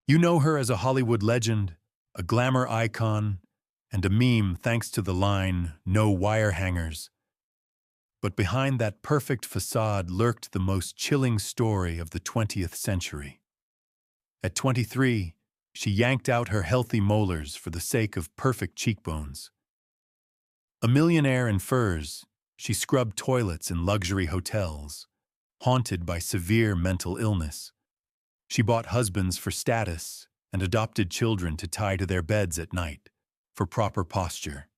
You know her as a Hollywood legend, a glamour icon, and a meme thanks to the line, "No wire hangers." But behind that perfect facade lurked the most chilling story of the 20th century. At 23, she yanked out her healthy molars for the sake of perfect cheekbones. A millionaire in furs, she scrubbed toilets in luxury hotels, haunted by severe mental illness. She bought husbands for status and adopted children to tie to their beds at night for proper posture.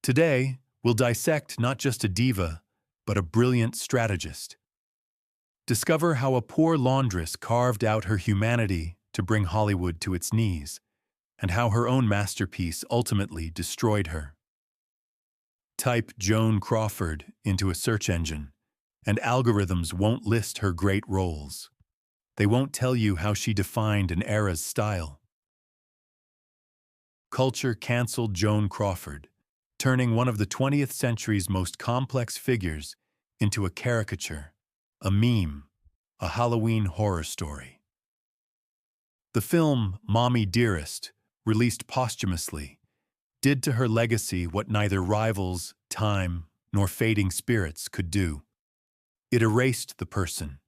Today, we'll dissect not just a diva, but a brilliant strategist. Discover how a poor laundress carved out her humanity to bring Hollywood to its knees, and how her own masterpiece ultimately destroyed her. Type Joan Crawford into a search engine, and algorithms won't list her great roles. They won't tell you how she defined an era's style. Culture canceled Joan Crawford, turning one of the 20th century's most complex figures into a caricature, a meme, a Halloween horror story. The film Mommy Dearest, released posthumously, did to her legacy what neither rivals, time, nor fading spirits could do. It erased the person,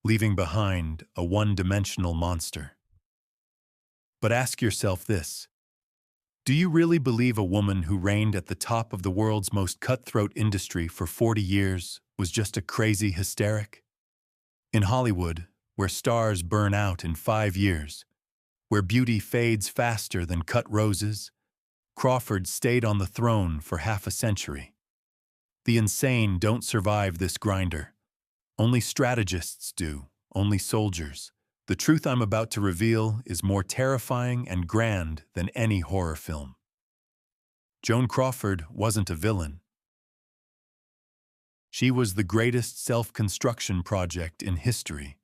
leaving behind a one-dimensional monster. But ask yourself this: do you really believe a woman who reigned at the top of the world's most cutthroat industry for 40 years was just a crazy hysteric? In Hollywood, where stars burn out in 5 years, where beauty fades faster than cut roses, Crawford stayed on the throne for half a century. The insane don't survive this grinder. Only strategists do, only soldiers. The truth I'm about to reveal is more terrifying and grand than any horror film. Joan Crawford wasn't a villain. She was the greatest self-construction project in history.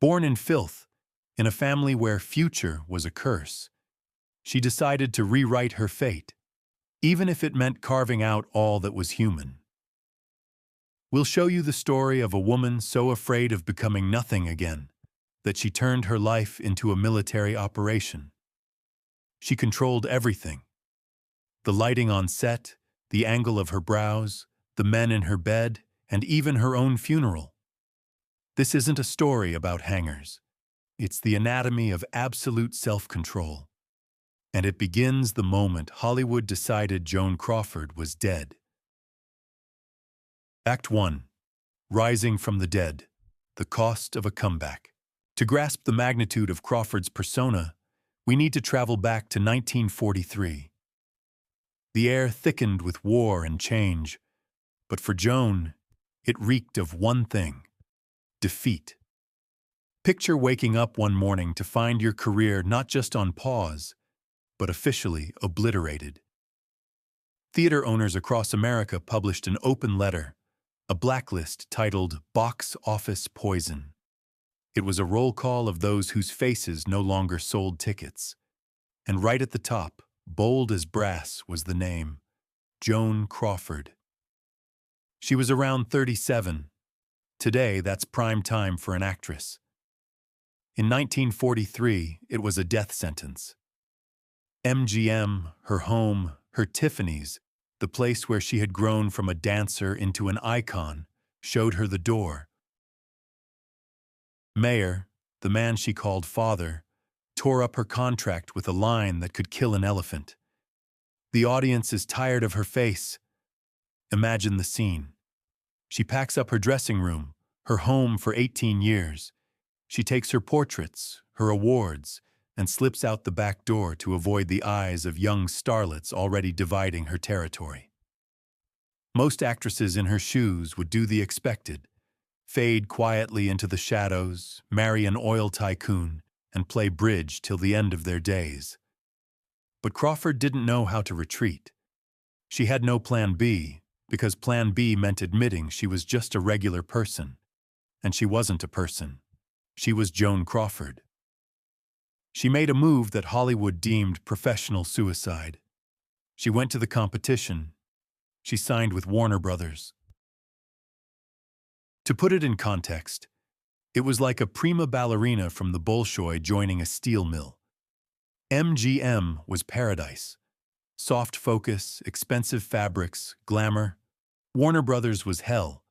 Born in filth, in a family where future was a curse, she decided to rewrite her fate, even if it meant carving out all that was human. We'll show you the story of a woman so afraid of becoming nothing again that she turned her life into a military operation. She controlled everything: the lighting on set, the angle of her brows, the men in her bed, and even her own funeral. This isn't a story about hangers. It's the anatomy of absolute self-control. And it begins the moment Hollywood decided Joan Crawford was dead. Act 1. Rising from the dead. The cost of a comeback. To grasp the magnitude of Crawford's persona, we need to travel back to 1943. The air thickened with war and change, but for Joan, it reeked of one thing: defeat. Picture waking up one morning to find your career not just on pause, but officially obliterated. Theater owners across America published an open letter, a blacklist titled "Box Office Poison." It was a roll call of those whose faces no longer sold tickets. And right at the top, bold as brass, was the name: Joan Crawford. She was around 37. Today, that's prime time for an actress. In 1943, it was a death sentence. MGM, her home, her Tiffany's, the place where she had grown from a dancer into an icon, showed her the door. Mayer, the man she called father, tore up her contract with a line that could kill an elephant. The audience is tired of her face. Imagine the scene. She packs up her dressing room, her home for 18 years. She takes her portraits, her awards, and slips out the back door to avoid the eyes of young starlets already dividing her territory. Most actresses in her shoes would do the expected: fade quietly into the shadows, marry an oil tycoon, and play bridge till the end of their days. But Crawford didn't know how to retreat. She had no plan B, because plan B meant admitting she was just a regular person. And she wasn't a person. She was Joan Crawford. She made a move that Hollywood deemed professional suicide. She went to the competition. She signed with Warner Brothers. To put it in context, It was like a prima ballerina from the Bolshoi joining a steel mill. MGM was paradise. Soft focus, expensive fabrics, glamour. Warner Brothers was hell.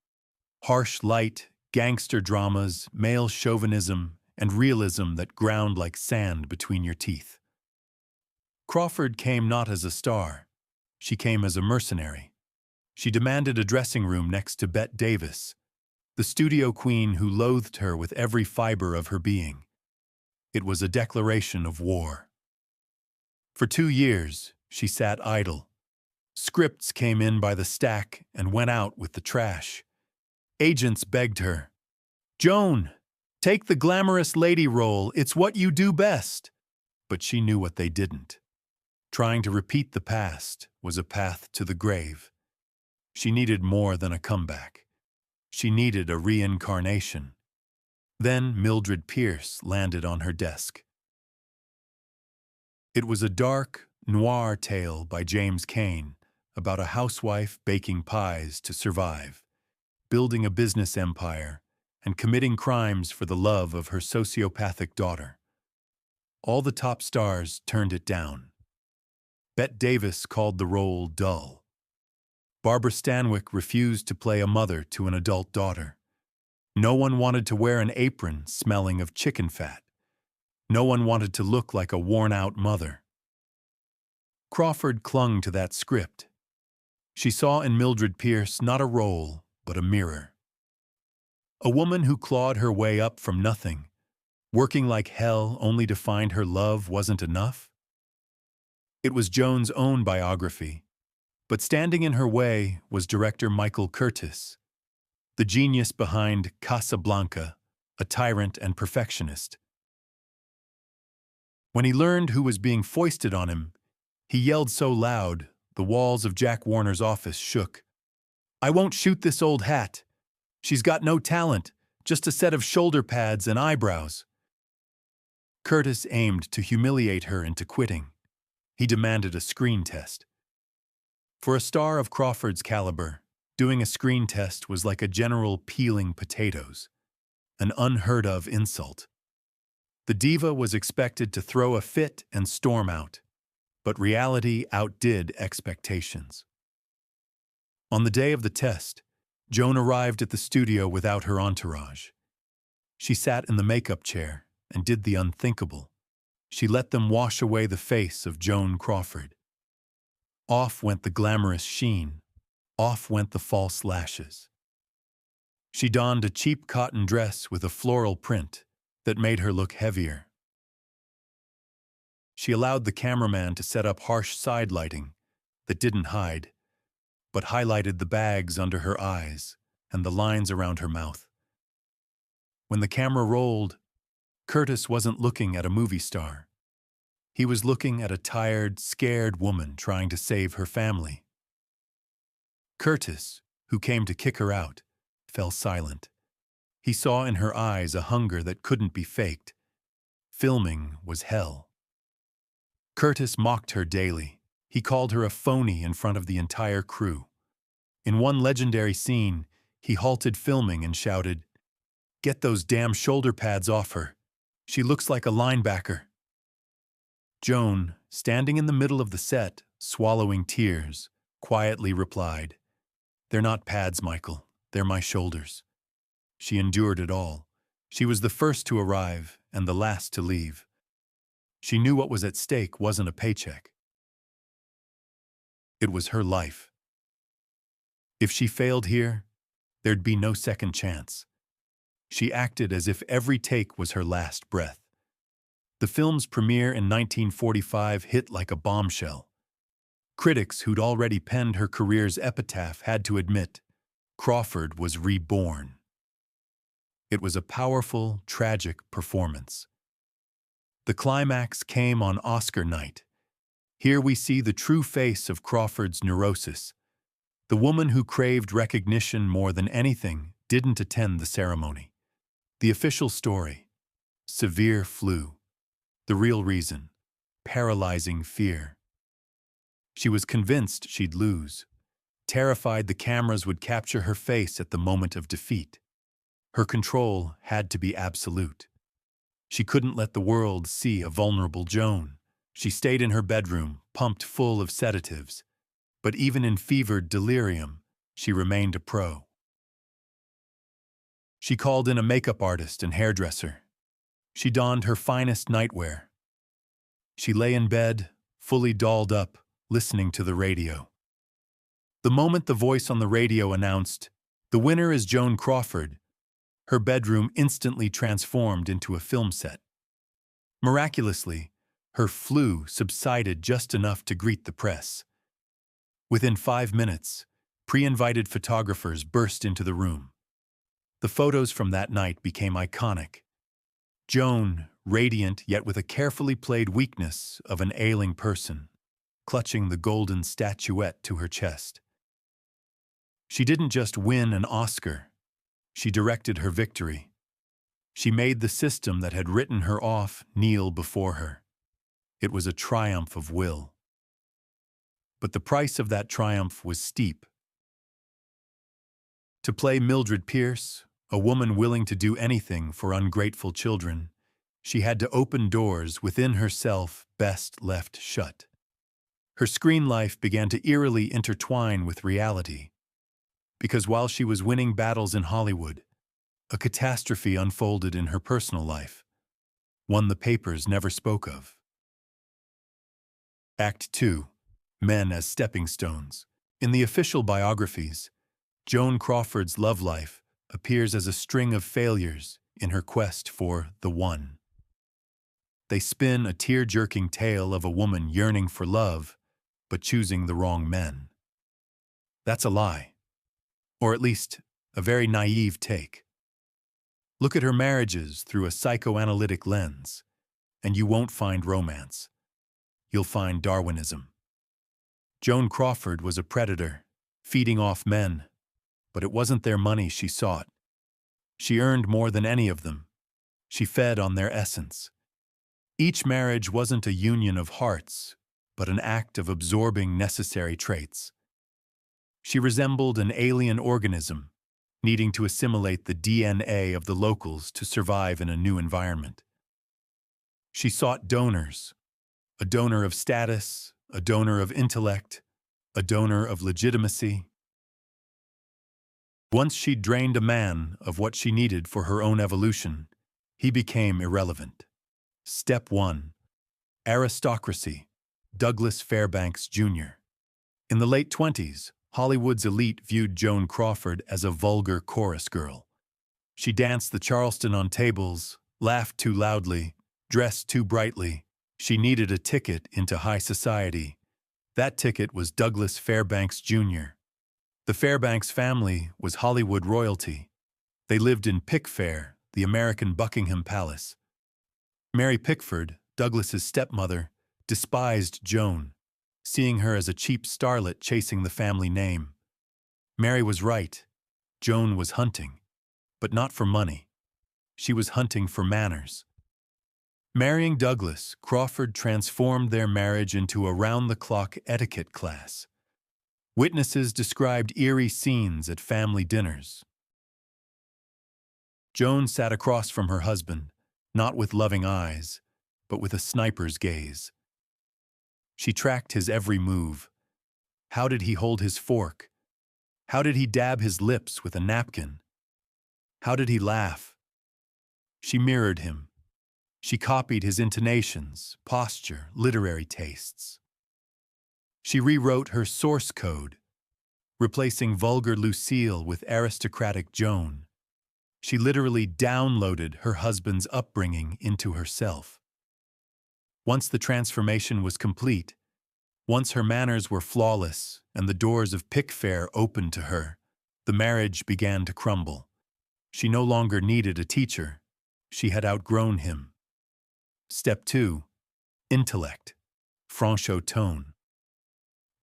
Harsh light, gangster dramas, male chauvinism, and realism that ground like sand between your teeth. Crawford came not as a star. She came as a mercenary. She demanded a dressing room next to Bette Davis, the studio queen who loathed her with every fiber of her being. It was a declaration of war. For 2 years, she sat idle. Scripts came in by the stack and went out with the trash. Agents begged her, "Joan, take the glamorous lady role, it's what you do best." But she knew what they didn't. Trying to repeat the past was a path to the grave. She needed more than a comeback. She needed a reincarnation. Then Mildred Pierce landed on her desk. It was a dark, noir tale by James Cain about a housewife baking pies to survive, building a business empire, and committing crimes for the love of her sociopathic daughter. All the top stars turned it down. Bette Davis called the role dull. Barbara Stanwyck refused to play a mother to an adult daughter. No one wanted to wear an apron smelling of chicken fat. No one wanted to look like a worn-out mother. Crawford clung to that script. She saw in Mildred Pierce not a role, but a mirror. A woman who clawed her way up from nothing, working like hell only to find her love wasn't enough. It was Joan's own biography, but standing in her way was director Michael Curtiz, the genius behind Casablanca, a tyrant and perfectionist. When he learned who was being foisted on him, he yelled so loud, the walls of Jack Warner's office shook. "I won't shoot this old hat. She's got no talent, just a set of shoulder pads and eyebrows." Curtiz aimed to humiliate her into quitting. He demanded a screen test. For a star of Crawford's caliber, doing a screen test was like a general peeling potatoes, an unheard-of insult. The diva was expected to throw a fit and storm out, but reality outdid expectations. On the day of the test, Joan arrived at the studio without her entourage. She sat in the makeup chair and did the unthinkable. She let them wash away the face of Joan Crawford. Off went the glamorous sheen. Off went the false lashes. She donned a cheap cotton dress with a floral print that made her look heavier. She allowed the cameraman to set up harsh side lighting that didn't hide, but highlighted the bags under her eyes and the lines around her mouth. When the camera rolled, Curtiz wasn't looking at a movie star. He was looking at a tired, scared woman trying to save her family. Curtiz, who came to kick her out, fell silent. He saw in her eyes a hunger that couldn't be faked. Filming was hell. Curtiz mocked her daily. He called her a phony in front of the entire crew. In one legendary scene, he halted filming and shouted, "Get those damn shoulder pads off her. She looks like a linebacker." Joan, standing in the middle of the set, swallowing tears, quietly replied, "They're not pads, Michael. They're my shoulders." She endured it all. She was the first to arrive and the last to leave. She knew what was at stake wasn't a paycheck. It was her life. If she failed here, there'd be no second chance. She acted as if every take was her last breath. The film's premiere in 1945 hit like a bombshell. Critics who'd already penned her career's epitaph had to admit, Crawford was reborn. It was a powerful, tragic performance. The climax came on Oscar night. Here we see the true face of Crawford's neurosis. The woman who craved recognition more than anything didn't attend the ceremony. The official story: severe flu. The real reason: paralyzing fear. She was convinced she'd lose, terrified the cameras would capture her face at the moment of defeat. Her control had to be absolute. She couldn't let the world see a vulnerable Joan. She stayed in her bedroom, pumped full of sedatives. But even in fevered delirium, she remained a pro. She called in a makeup artist and hairdresser. She donned her finest nightwear. She lay in bed, fully dolled up, listening to the radio. The moment the voice on the radio announced, "The winner is Joan Crawford," her bedroom instantly transformed into a film set. Miraculously, her flu subsided just enough to greet the press. Within 5 minutes, pre-invited photographers burst into the room. The photos from that night became iconic. Joan, radiant yet with a carefully played weakness of an ailing person, clutching the golden statuette to her chest. She didn't just win an Oscar, she directed her victory. She made the system that had written her off kneel before her. It was a triumph of will. But the price of that triumph was steep. To play Mildred Pierce, a woman willing to do anything for ungrateful children, she had to open doors within herself best left shut. Her screen life began to eerily intertwine with reality, because while she was winning battles in Hollywood, a catastrophe unfolded in her personal life, one the papers never spoke of. Act 2. Men as Stepping Stones. In the official biographies, Joan Crawford's love life appears as a string of failures in her quest for the one. They spin a tear-jerking tale of a woman yearning for love, but choosing the wrong men. That's a lie, or at least a very naive take. Look at her marriages through a psychoanalytic lens, and you won't find romance. You'll find Darwinism. Joan Crawford was a predator, feeding off men, but it wasn't their money she sought. She earned more than any of them. She fed on their essence. Each marriage wasn't a union of hearts, but an act of absorbing necessary traits. She resembled an alien organism, needing to assimilate the DNA of the locals to survive in a new environment. She sought donors, a donor of status, a donor of intellect, a donor of legitimacy. Once she'd drained a man of what she needed for her own evolution, he became irrelevant. Step 1. Aristocracy. Douglas Fairbanks, Jr. In the late 20s, Hollywood's elite viewed Joan Crawford as a vulgar chorus girl. She danced the Charleston on tables, laughed too loudly, dressed too brightly. She needed a ticket into high society. That ticket was Douglas Fairbanks, Jr. The Fairbanks family was Hollywood royalty. They lived in Pickfair, the American Buckingham Palace. Mary Pickford, Douglas's stepmother, despised Joan, seeing her as a cheap starlet chasing the family name. Mary was right. Joan was hunting, but not for money. She was hunting for manners. Marrying Douglas, Crawford transformed their marriage into a round-the-clock etiquette class. Witnesses described eerie scenes at family dinners. Joan sat across from her husband, not with loving eyes, but with a sniper's gaze. She tracked his every move. How did he hold his fork? How did he dab his lips with a napkin? How did he laugh? She mirrored him. She copied his intonations, posture, literary tastes. She rewrote her source code, replacing vulgar Lucille with aristocratic Joan. She literally downloaded her husband's upbringing into herself. Once the transformation was complete, once her manners were flawless and the doors of Pickfair opened to her, the marriage began to crumble. She no longer needed a teacher. She had outgrown him. Step 2. Intellect. Franchot tone.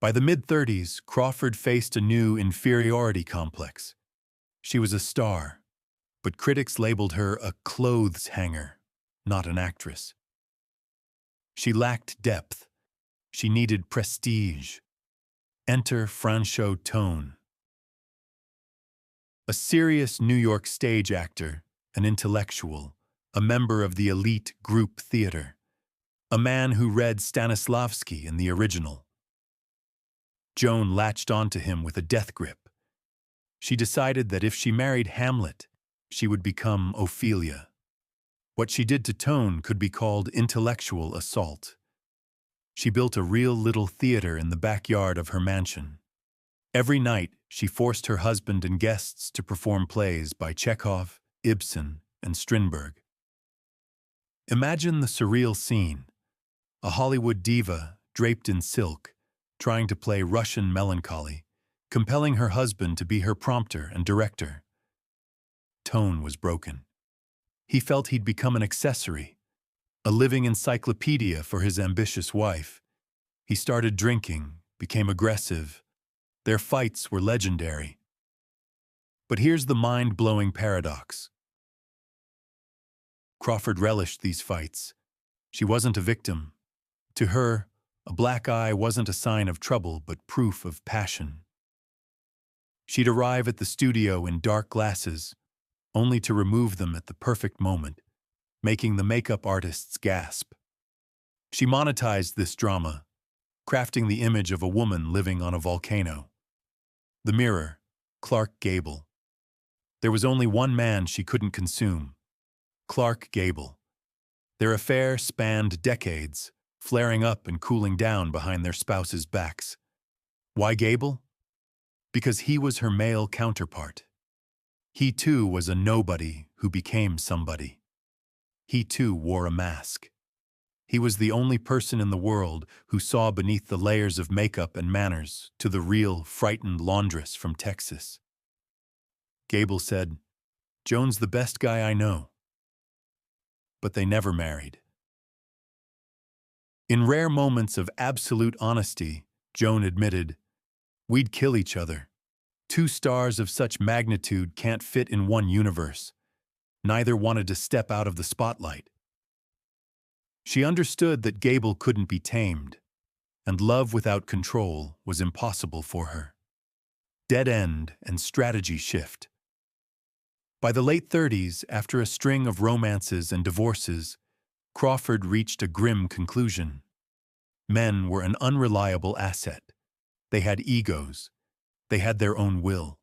By the mid-30s, Crawford faced a new inferiority complex. She was a star, but critics labeled her a clothes hanger, not an actress. She lacked depth. She needed prestige. Enter Franchot tone. A serious New York stage actor, an intellectual, a member of the elite group theater, a man who read Stanislavski in the original. Joan latched onto him with a death grip. She decided that if she married Hamlet, she would become Ophelia. What she did to Tone could be called intellectual assault. She built a real little theater in the backyard of her mansion. Every night, she forced her husband and guests to perform plays by Chekhov, Ibsen, and Strindberg. Imagine the surreal scene: a Hollywood diva, draped in silk, trying to play Russian melancholy, compelling her husband to be her prompter and director. Tone was broken. He felt he'd become an accessory, a living encyclopedia for his ambitious wife. He started drinking, became aggressive. Their fights were legendary. But here's the mind-blowing paradox. Crawford relished these fights. She wasn't a victim. To her, a black eye wasn't a sign of trouble, but proof of passion. She'd arrive at the studio in dark glasses, only to remove them at the perfect moment, making the makeup artists gasp. She monetized this drama, crafting the image of a woman living on a volcano. The mirror, Clark Gable. There was only one man she couldn't consume: Clark Gable. Their affair spanned decades, flaring up and cooling down behind their spouses' backs. Why Gable? Because he was her male counterpart. He too was a nobody who became somebody. He too wore a mask. He was the only person in the world who saw beneath the layers of makeup and manners to the real, frightened laundress from Texas. Gable said, "Joan's the best guy I know." But they never married. In rare moments of absolute honesty, Joan admitted, "We'd kill each other. Two stars of such magnitude can't fit in one universe." Neither wanted to step out of the spotlight. She understood that Gable couldn't be tamed, and love without control was impossible for her. Dead end and strategy shift. By the late 30s, after a string of romances and divorces, Crawford reached a grim conclusion. Men were an unreliable asset. They had egos. They had their own will.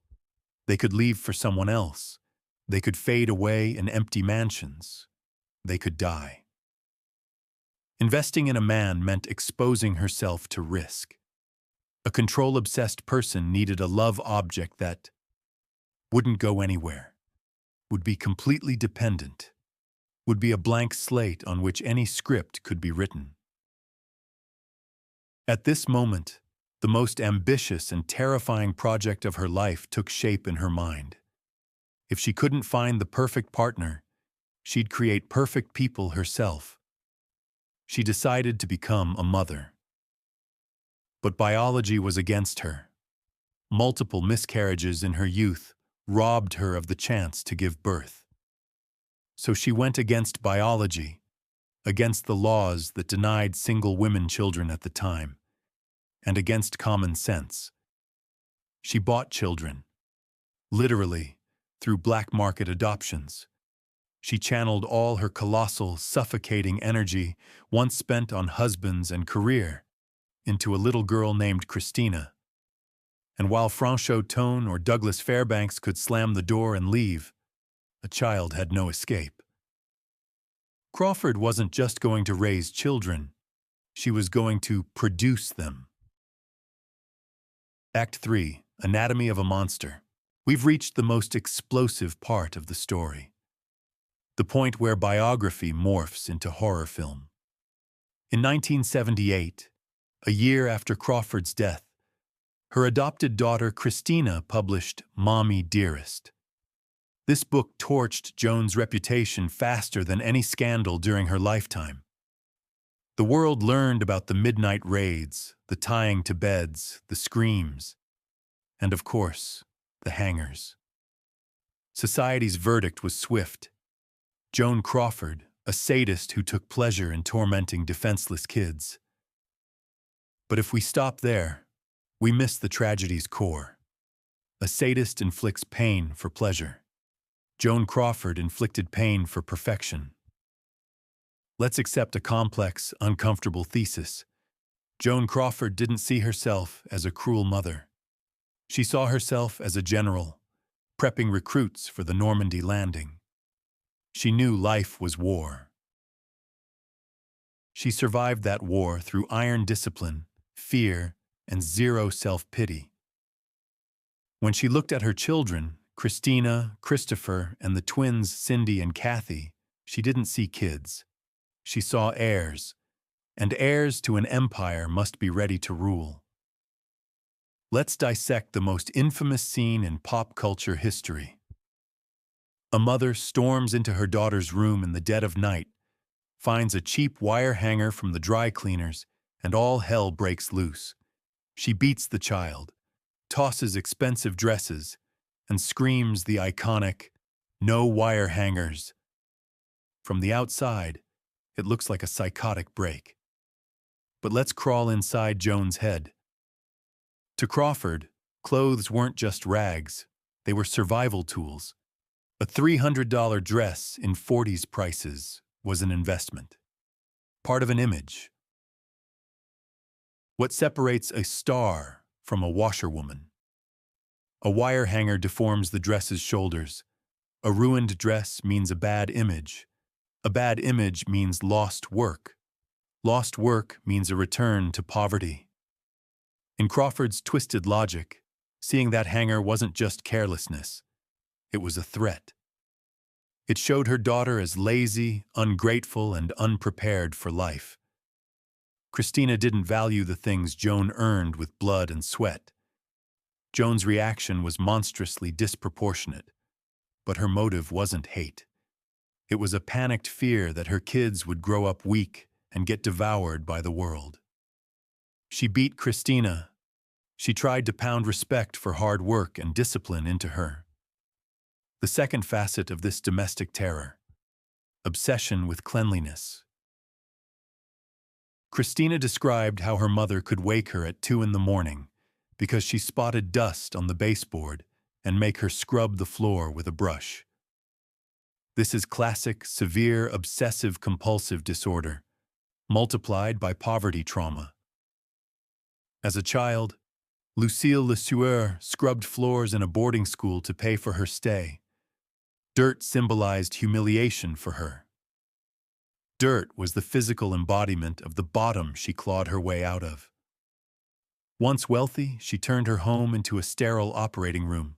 They could leave for someone else. They could fade away in empty mansions. They could die. Investing in a man meant exposing herself to risk. A control-obsessed person needed a love object that wouldn't go anywhere, would be completely dependent, would be a blank slate on which any script could be written. At this moment, the most ambitious and terrifying project of her life took shape in her mind. If she couldn't find the perfect partner, she'd create perfect people herself. She decided to become a mother. But biology was against her. Multiple miscarriages in her youth robbed her of the chance to give birth. So she went against biology, against the laws that denied single women children at the time, and against common sense. She bought children, literally, through black market adoptions. She channeled all her colossal, suffocating energy, once spent on husbands and career, into a little girl named Christina. And while Franchot Tone or Douglas Fairbanks could slam the door and leave, a child had no escape. Crawford wasn't just going to raise children, she was going to produce them. Act 3, Anatomy of a Monster. We've reached the most explosive part of the story. The point where biography morphs into horror film. In 1978, a year after Crawford's death, her adopted daughter Christina published Mommy Dearest. This book torched Joan's reputation faster than any scandal during her lifetime. The world learned about the midnight raids, the tying to beds, the screams, and of course, the hangers. Society's verdict was swift. Joan Crawford, a sadist who took pleasure in tormenting defenseless kids. But if we stop there, we miss the tragedy's core. A sadist inflicts pain for pleasure. Joan Crawford inflicted pain for perfection. Let's accept a complex, uncomfortable thesis. Joan Crawford didn't see herself as a cruel mother. She saw herself as a general, prepping recruits for the Normandy landing. She knew life was war. She survived that war through iron discipline, fear, and zero self-pity. When she looked at her children, Christina, Christopher, and the twins Cindy and Kathy, she didn't see kids. She saw heirs, and heirs to an empire must be ready to rule. Let's dissect the most infamous scene in pop culture history. A mother storms into her daughter's room in the dead of night, finds a cheap wire hanger from the dry cleaners, and all hell breaks loose. She beats the child, tosses expensive dresses, and screams the iconic, "No wire hangers." From the outside, it looks like a psychotic break. But let's crawl inside Joan's head. To Crawford, clothes weren't just rags, they were survival tools. A $300 dress in 40s prices was an investment, part of an image. What separates a star from a washerwoman? A wire hanger deforms the dress's shoulders. A ruined dress means a bad image. A bad image means lost work. Lost work means a return to poverty. In Crawford's twisted logic, seeing that hanger wasn't just carelessness. It was a threat. It showed her daughter as lazy, ungrateful, and unprepared for life. Christina didn't value the things Joan earned with blood and sweat. Joan's reaction was monstrously disproportionate, but her motive wasn't hate. It was a panicked fear that her kids would grow up weak and get devoured by the world. She beat Christina. She tried to pound respect for hard work and discipline into her. The second facet of this domestic terror: obsession with cleanliness. Christina described how her mother could wake her at 2 a.m. because she spotted dust on the baseboard and make her scrub the floor with a brush. This is classic, severe, obsessive-compulsive disorder, multiplied by poverty trauma. As a child, Lucille Lesueur scrubbed floors in a boarding school to pay for her stay. Dirt symbolized humiliation for her. Dirt was the physical embodiment of the bottom she clawed her way out of. Once wealthy, she turned her home into a sterile operating room.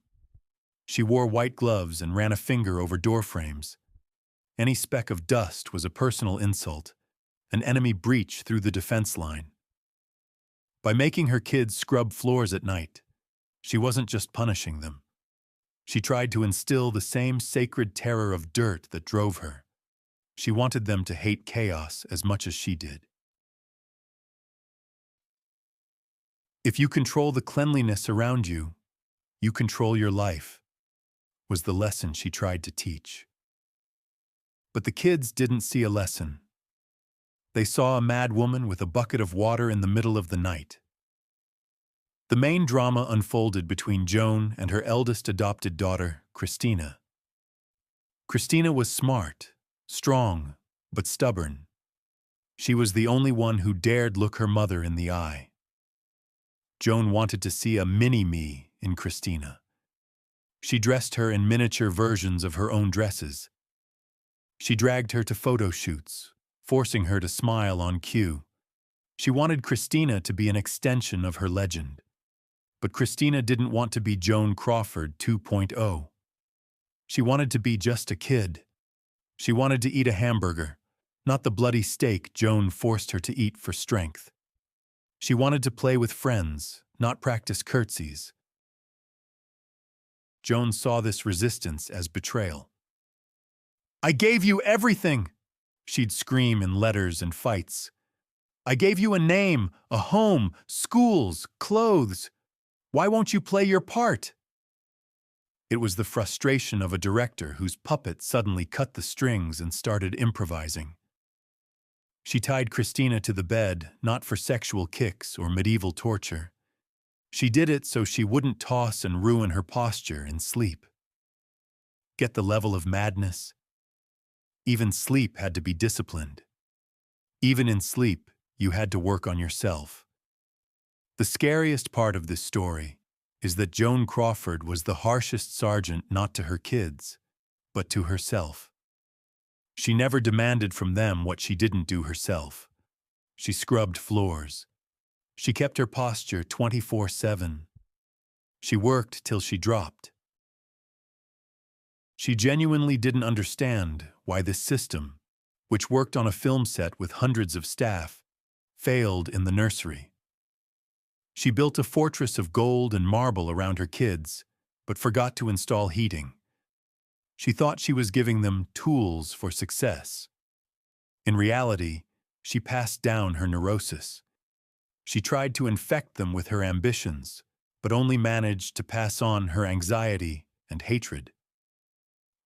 She wore white gloves and ran a finger over door frames. Any speck of dust was a personal insult, an enemy breach through the defense line. By making her kids scrub floors at night, she wasn't just punishing them. She tried to instill the same sacred terror of dirt that drove her. She wanted them to hate chaos as much as she did. If you control the cleanliness around you, you control your life, was the lesson she tried to teach. But the kids didn't see a lesson. They saw a mad woman with a bucket of water in the middle of the night. The main drama unfolded between Joan and her eldest adopted daughter, Christina. Christina was smart, strong, but stubborn. She was the only one who dared look her mother in the eye. Joan wanted to see a mini-me in Christina. She dressed her in miniature versions of her own dresses. She dragged her to photo shoots, forcing her to smile on cue. She wanted Christina to be an extension of her legend. But Christina didn't want to be Joan Crawford 2.0. She wanted to be just a kid. She wanted to eat a hamburger, not the bloody steak Joan forced her to eat for strength. She wanted to play with friends, not practice curtsies. Joan saw this resistance as betrayal. "I gave you everything," she'd scream in letters and fights. "I gave you a name, a home, schools, clothes. Why won't you play your part?" It was the frustration of a director whose puppet suddenly cut the strings and started improvising. She tied Christina to the bed, not for sexual kicks or medieval torture. She did it so she wouldn't toss and ruin her posture in sleep. Get the level of madness? Even sleep had to be disciplined. Even in sleep, you had to work on yourself. The scariest part of this story is that Joan Crawford was the harshest sergeant not to her kids, but to herself. She never demanded from them what she didn't do herself. She scrubbed floors. She kept her posture 24/7. She worked till she dropped. She genuinely didn't understand why this system, which worked on a film set with hundreds of staff, failed in the nursery. She built a fortress of gold and marble around her kids, but forgot to install heating. She thought she was giving them tools for success. In reality, she passed down her neurosis. She tried to infect them with her ambitions, but only managed to pass on her anxiety and hatred.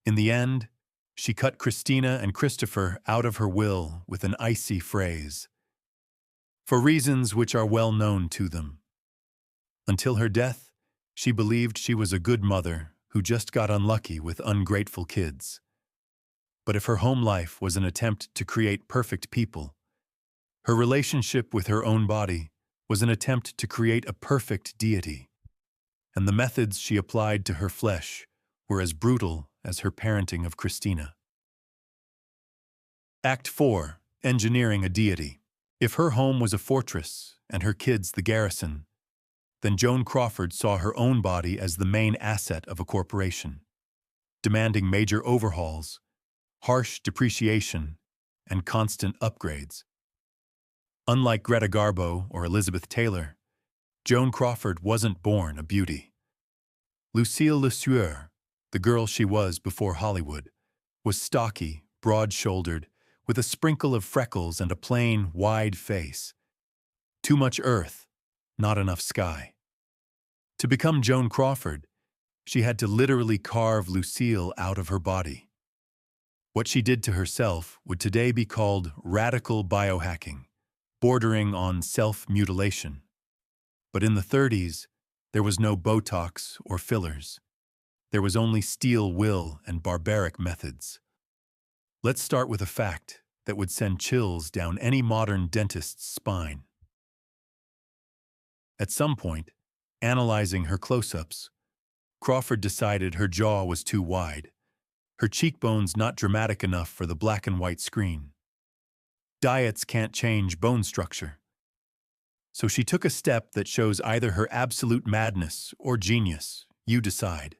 In the end, she cut Christina and Christopher out of her will with an icy phrase, for reasons which are well known to them. Until her death, she believed she was a good mother who just got unlucky with ungrateful kids. But if her home life was an attempt to create perfect people, her relationship with her own body was an attempt to create a perfect deity. And the methods she applied to her flesh were as brutal as her parenting of Christina. Act 4. Engineering a deity. If her home was a fortress and her kids the garrison, then Joan Crawford saw her own body as the main asset of a corporation, demanding major overhauls, harsh depreciation, and constant upgrades. Unlike Greta Garbo or Elizabeth Taylor, Joan Crawford wasn't born a beauty. Lucille Le Sueur, the girl she was before Hollywood, was stocky, broad-shouldered, with a sprinkle of freckles and a plain, wide face. Too much earth, not enough sky. To become Joan Crawford, she had to literally carve Lucille out of her body. What she did to herself would today be called radical biohacking, bordering on self-mutilation. But in the 30s, there was no Botox or fillers. There was only steel will and barbaric methods. Let's start with a fact that would send chills down any modern dentist's spine. At some point, analyzing her close-ups, Crawford decided her jaw was too wide, her cheekbones not dramatic enough for the black and white screen. Diets can't change bone structure. So she took a step that shows either her absolute madness or genius. You decide.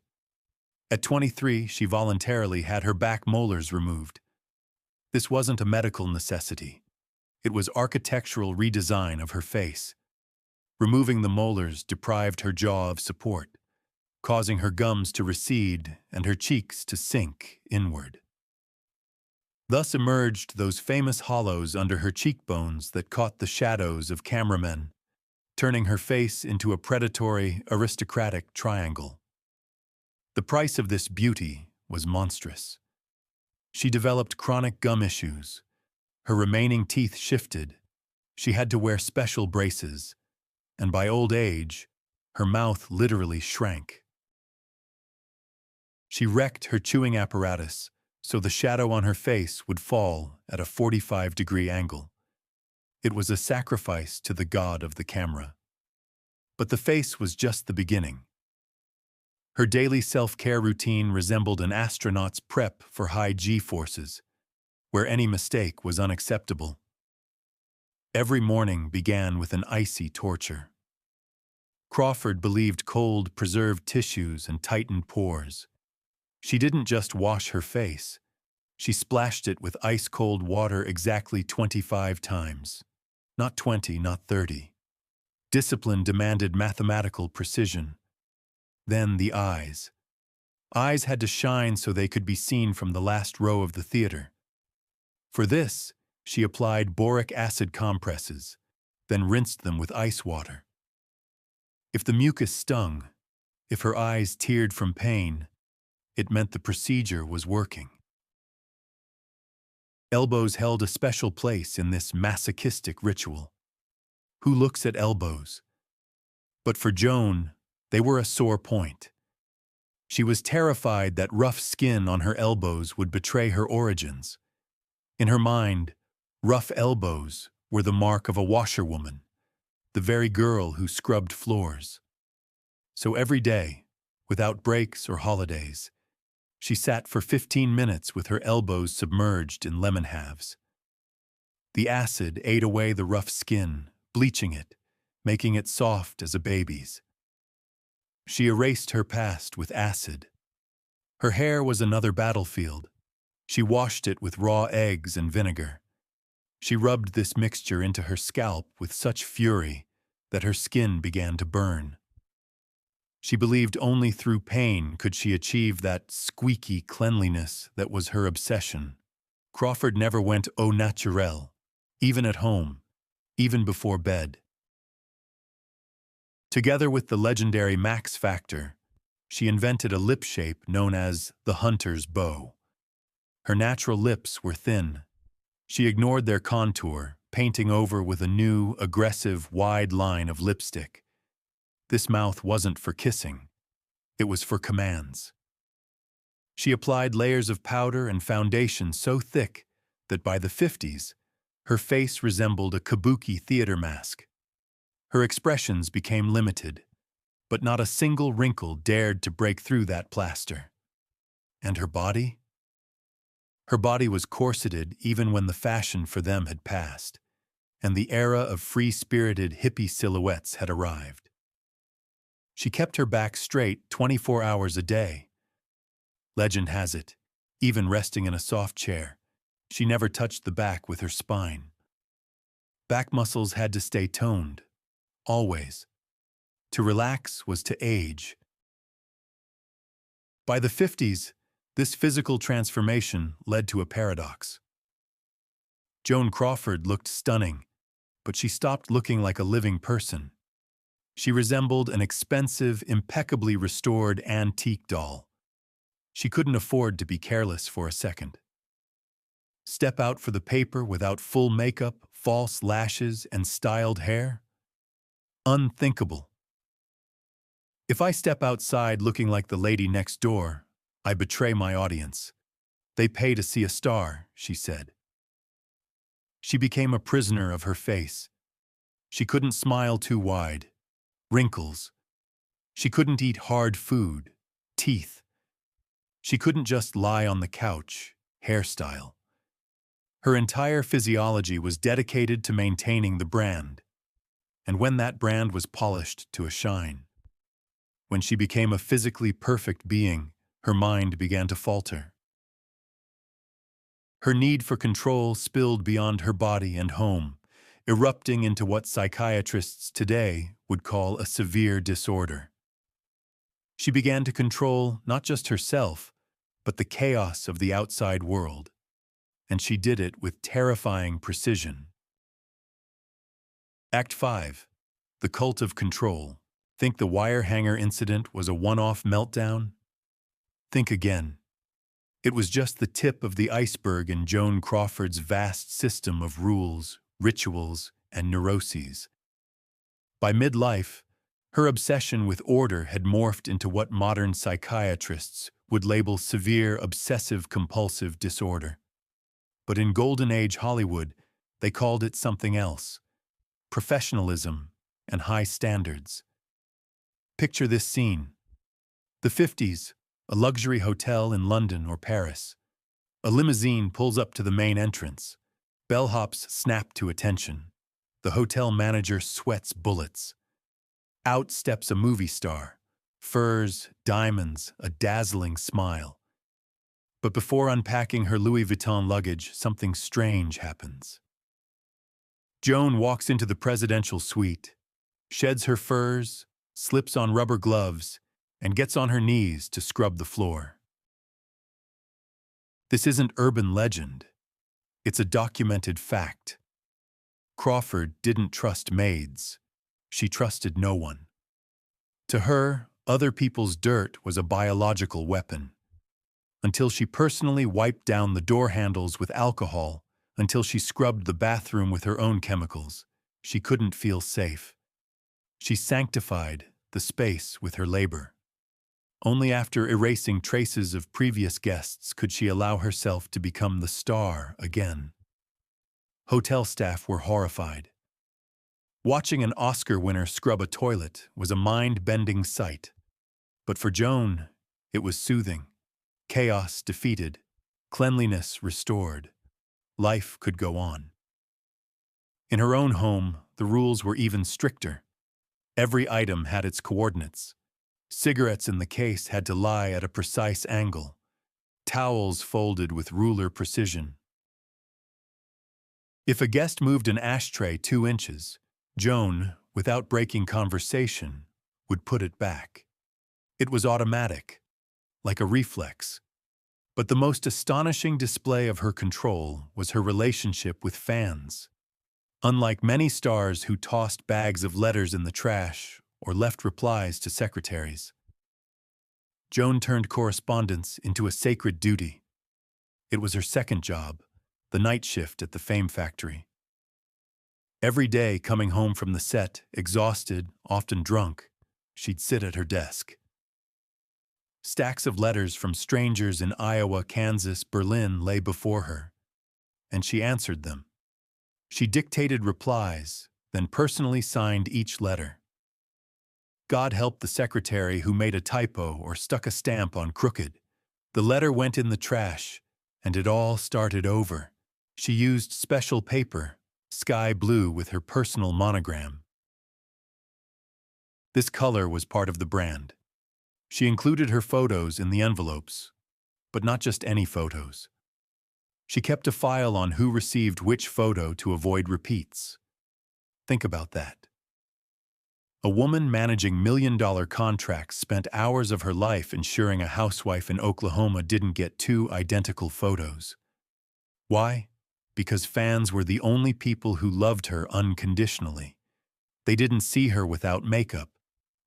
At 23, she voluntarily had her back molars removed. This wasn't a medical necessity. It was architectural redesign of her face. Removing the molars deprived her jaw of support, causing her gums to recede and her cheeks to sink inward. Thus emerged those famous hollows under her cheekbones that caught the shadows of cameramen, turning her face into a predatory, aristocratic triangle. The price of this beauty was monstrous. She developed chronic gum issues. Her remaining teeth shifted. She had to wear special braces, and by old age, her mouth literally shrank. She wrecked her chewing apparatus so the shadow on her face would fall at a 45-degree angle. It was a sacrifice to the god of the camera. But the face was just the beginning. Her daily self-care routine resembled an astronaut's prep for high G-forces, where any mistake was unacceptable. Every morning began with an icy torture. Crawford believed cold preserved tissues and tightened pores. She didn't just wash her face. She splashed it with ice-cold water exactly 25 times. Not 20, not 30. Discipline demanded mathematical precision. Then the eyes. Eyes had to shine so they could be seen from the last row of the theater. For this, she applied boric acid compresses, then rinsed them with ice water. If the mucus stung, if her eyes teared from pain, it meant the procedure was working. Elbows held a special place in this masochistic ritual. Who looks at elbows? But for Joan, they were a sore point. She was terrified that rough skin on her elbows would betray her origins. In her mind, rough elbows were the mark of a washerwoman, the very girl who scrubbed floors. So every day, without breaks or holidays, she sat for 15 minutes with her elbows submerged in lemon halves. The acid ate away the rough skin, bleaching it, making it soft as a baby's. She erased her past with acid. Her hair was another battlefield. She washed it with raw eggs and vinegar. She rubbed this mixture into her scalp with such fury that her skin began to burn. She believed only through pain could she achieve that squeaky cleanliness that was her obsession. Crawford never went au naturel, even at home, even before bed. Together with the legendary Max Factor, she invented a lip shape known as the hunter's bow. Her natural lips were thin. She ignored their contour, painting over with a new, aggressive, wide line of lipstick. This mouth wasn't for kissing. It was for commands. She applied layers of powder and foundation so thick that by the 50s, her face resembled a kabuki theater mask. Her expressions became limited, but not a single wrinkle dared to break through that plaster. And her body? Her body was corseted even when the fashion for them had passed, and the era of free-spirited hippie silhouettes had arrived. She kept her back straight 24 hours a day. Legend has it, even resting in a soft chair, she never touched the back with her spine. Back muscles had to stay toned. Always. To relax was to age. By the 50s, this physical transformation led to a paradox. Joan Crawford looked stunning, but she stopped looking like a living person. She resembled an expensive, impeccably restored antique doll. She couldn't afford to be careless for a second. Step out for the paper without full makeup, false lashes, and styled hair? Unthinkable. If I step outside looking like the lady next door, I betray my audience. They pay to see a star, she said. She became a prisoner of her face. She couldn't smile too wide. Wrinkles. She couldn't eat hard food. Teeth. She couldn't just lie on the couch. Hairstyle. Her entire physiology was dedicated to maintaining the brand. And when that brand was polished to a shine, when she became a physically perfect being, her mind began to falter. Her need for control spilled beyond her body and home, erupting into what psychiatrists today would call a severe disorder. She began to control not just herself, but the chaos of the outside world, and she did it with terrifying precision. Act 5. The Cult of Control. Think the wire hanger incident was a one-off meltdown? Think again. It was just the tip of the iceberg in Joan Crawford's vast system of rules, rituals, and neuroses. By midlife, her obsession with order had morphed into what modern psychiatrists would label severe obsessive-compulsive disorder. But in Golden Age Hollywood, they called it something else: professionalism and high standards. Picture this scene. The 50s, a luxury hotel in London or Paris. A limousine pulls up to the main entrance. Bellhops snap to attention. The hotel manager sweats bullets. Out steps a movie star. Furs, diamonds, a dazzling smile. But before unpacking her Louis Vuitton luggage, something strange happens. Joan walks into the presidential suite, sheds her furs, slips on rubber gloves, and gets on her knees to scrub the floor. This isn't urban legend. It's a documented fact. Crawford didn't trust maids. She trusted no one. To her, other people's dirt was a biological weapon. Until she personally wiped down the door handles with alcohol, until she scrubbed the bathroom with her own chemicals, she couldn't feel safe. She sanctified the space with her labor. Only after erasing traces of previous guests could she allow herself to become the star again. Hotel staff were horrified. Watching an Oscar winner scrub a toilet was a mind-bending sight. But for Joan, it was soothing. Chaos defeated, cleanliness restored. Life could go on. In her own home, the rules were even stricter. Every item had its coordinates. Cigarettes in the case had to lie at a precise angle. Towels folded with ruler precision. If a guest moved an ashtray 2 inches, Joan, without breaking conversation, would put it back. It was automatic, like a reflex. But the most astonishing display of her control was her relationship with fans. Unlike many stars who tossed bags of letters in the trash or left replies to secretaries, Joan turned correspondence into a sacred duty. It was her second job, the night shift at the Fame Factory. Every day, coming home from the set, exhausted, often drunk, she'd sit at her desk. Stacks of letters from strangers in Iowa, Kansas, Berlin lay before her, and she answered them. She dictated replies, then personally signed each letter. God help the secretary who made a typo or stuck a stamp on crooked. The letter went in the trash, and it all started over. She used special paper, sky blue with her personal monogram. This color was part of the brand. She included her photos in the envelopes, but not just any photos. She kept a file on who received which photo to avoid repeats. Think about that. A woman managing million-dollar contracts spent hours of her life ensuring a housewife in Oklahoma didn't get 2 identical photos. Why? Because fans were the only people who loved her unconditionally. They didn't see her without makeup.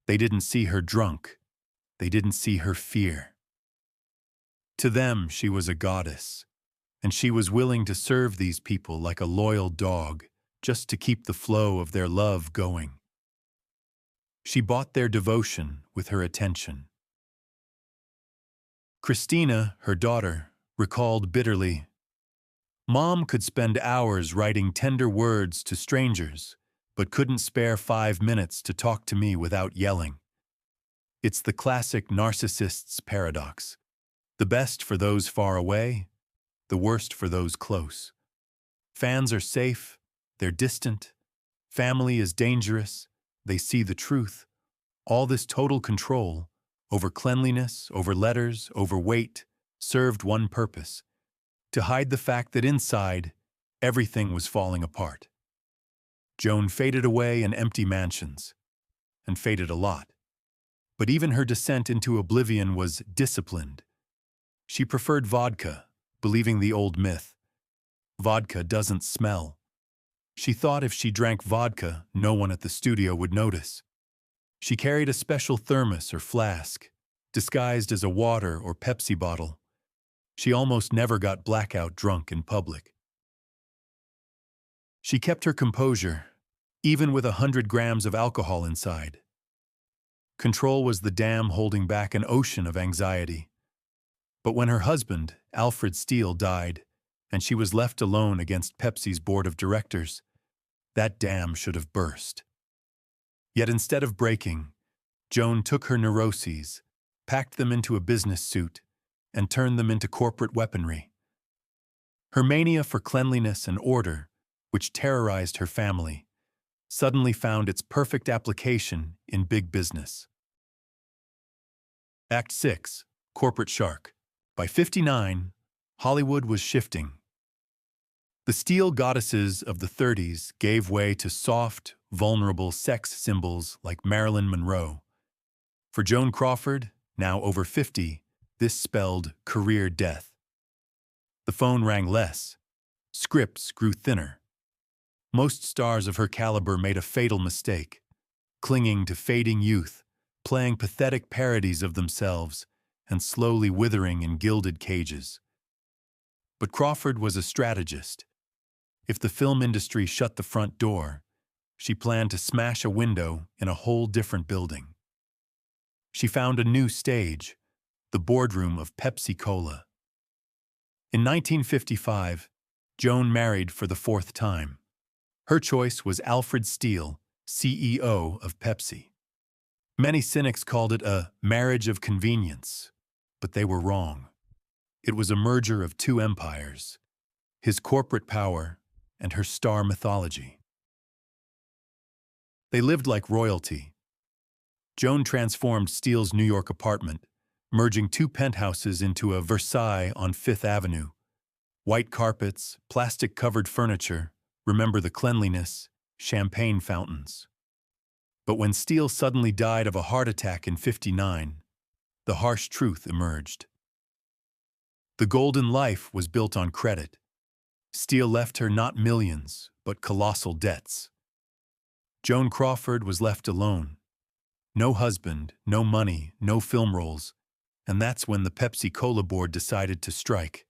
They didn't see her drunk. They didn't see her fear. To them, she was a goddess, and she was willing to serve these people like a loyal dog just to keep the flow of their love going. She bought their devotion with her attention. Christina, her daughter, recalled bitterly, "Mom could spend hours writing tender words to strangers, but couldn't spare 5 minutes to talk to me without yelling." It's the classic narcissist's paradox. The best for those far away, the worst for those close. Fans are safe, they're distant. Family is dangerous, they see the truth. All this total control, over cleanliness, over letters, over weight, served one purpose: to hide the fact that inside, everything was falling apart. Joan faded away in empty mansions, and faded a lot. But even her descent into oblivion was disciplined. She preferred vodka, believing the old myth: vodka doesn't smell. She thought if she drank vodka, no one at the studio would notice. She carried a special thermos or flask, disguised as a water or Pepsi bottle. She almost never got blackout drunk in public. She kept her composure, even with 100 grams of alcohol inside. Control was the dam holding back an ocean of anxiety. But when her husband, Alfred Steele, died, and she was left alone against Pepsi's board of directors, that dam should have burst. Yet instead of breaking, Joan took her neuroses, packed them into a business suit, and turned them into corporate weaponry. Her mania for cleanliness and order, which terrorized her family, suddenly found its perfect application in big business. Act 6, Corporate Shark. By 59, Hollywood was shifting. The steel goddesses of the 30s gave way to soft, vulnerable sex symbols like Marilyn Monroe. For Joan Crawford, now over 50, this spelled career death. The phone rang less. Scripts grew thinner. Most stars of her caliber made a fatal mistake, clinging to fading youth, playing pathetic parodies of themselves, and slowly withering in gilded cages. But Crawford was a strategist. If the film industry shut the front door, she planned to smash a window in a whole different building. She found a new stage, the boardroom of Pepsi-Cola. In 1955, Joan married for the fourth time. Her choice was Alfred Steele, CEO of Pepsi. Many cynics called it a marriage of convenience, but they were wrong. It was a merger of two empires, his corporate power and her star mythology. They lived like royalty. Joan transformed Steele's New York apartment, merging two penthouses into a Versailles on Fifth Avenue. White carpets, plastic-covered furniture, remember the cleanliness, champagne fountains. But when Steele suddenly died of a heart attack in '59, the harsh truth emerged. The golden life was built on credit. Steele left her not millions, but colossal debts. Joan Crawford was left alone. No husband, no money, no film roles, and that's when the Pepsi-Cola board decided to strike.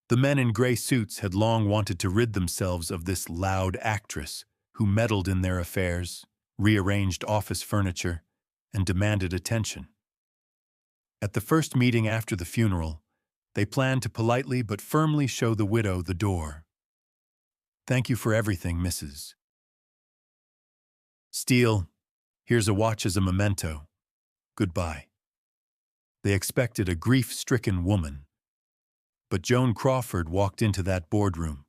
The men in gray suits had long wanted to rid themselves of this loud actress who meddled in their affairs, rearranged office furniture, and demanded attention. At the first meeting after the funeral, they planned to politely but firmly show the widow the door. "Thank you for everything, Mrs. Steele. Here's a watch as a memento. Goodbye." They expected a grief-stricken woman. But Joan Crawford walked into that boardroom.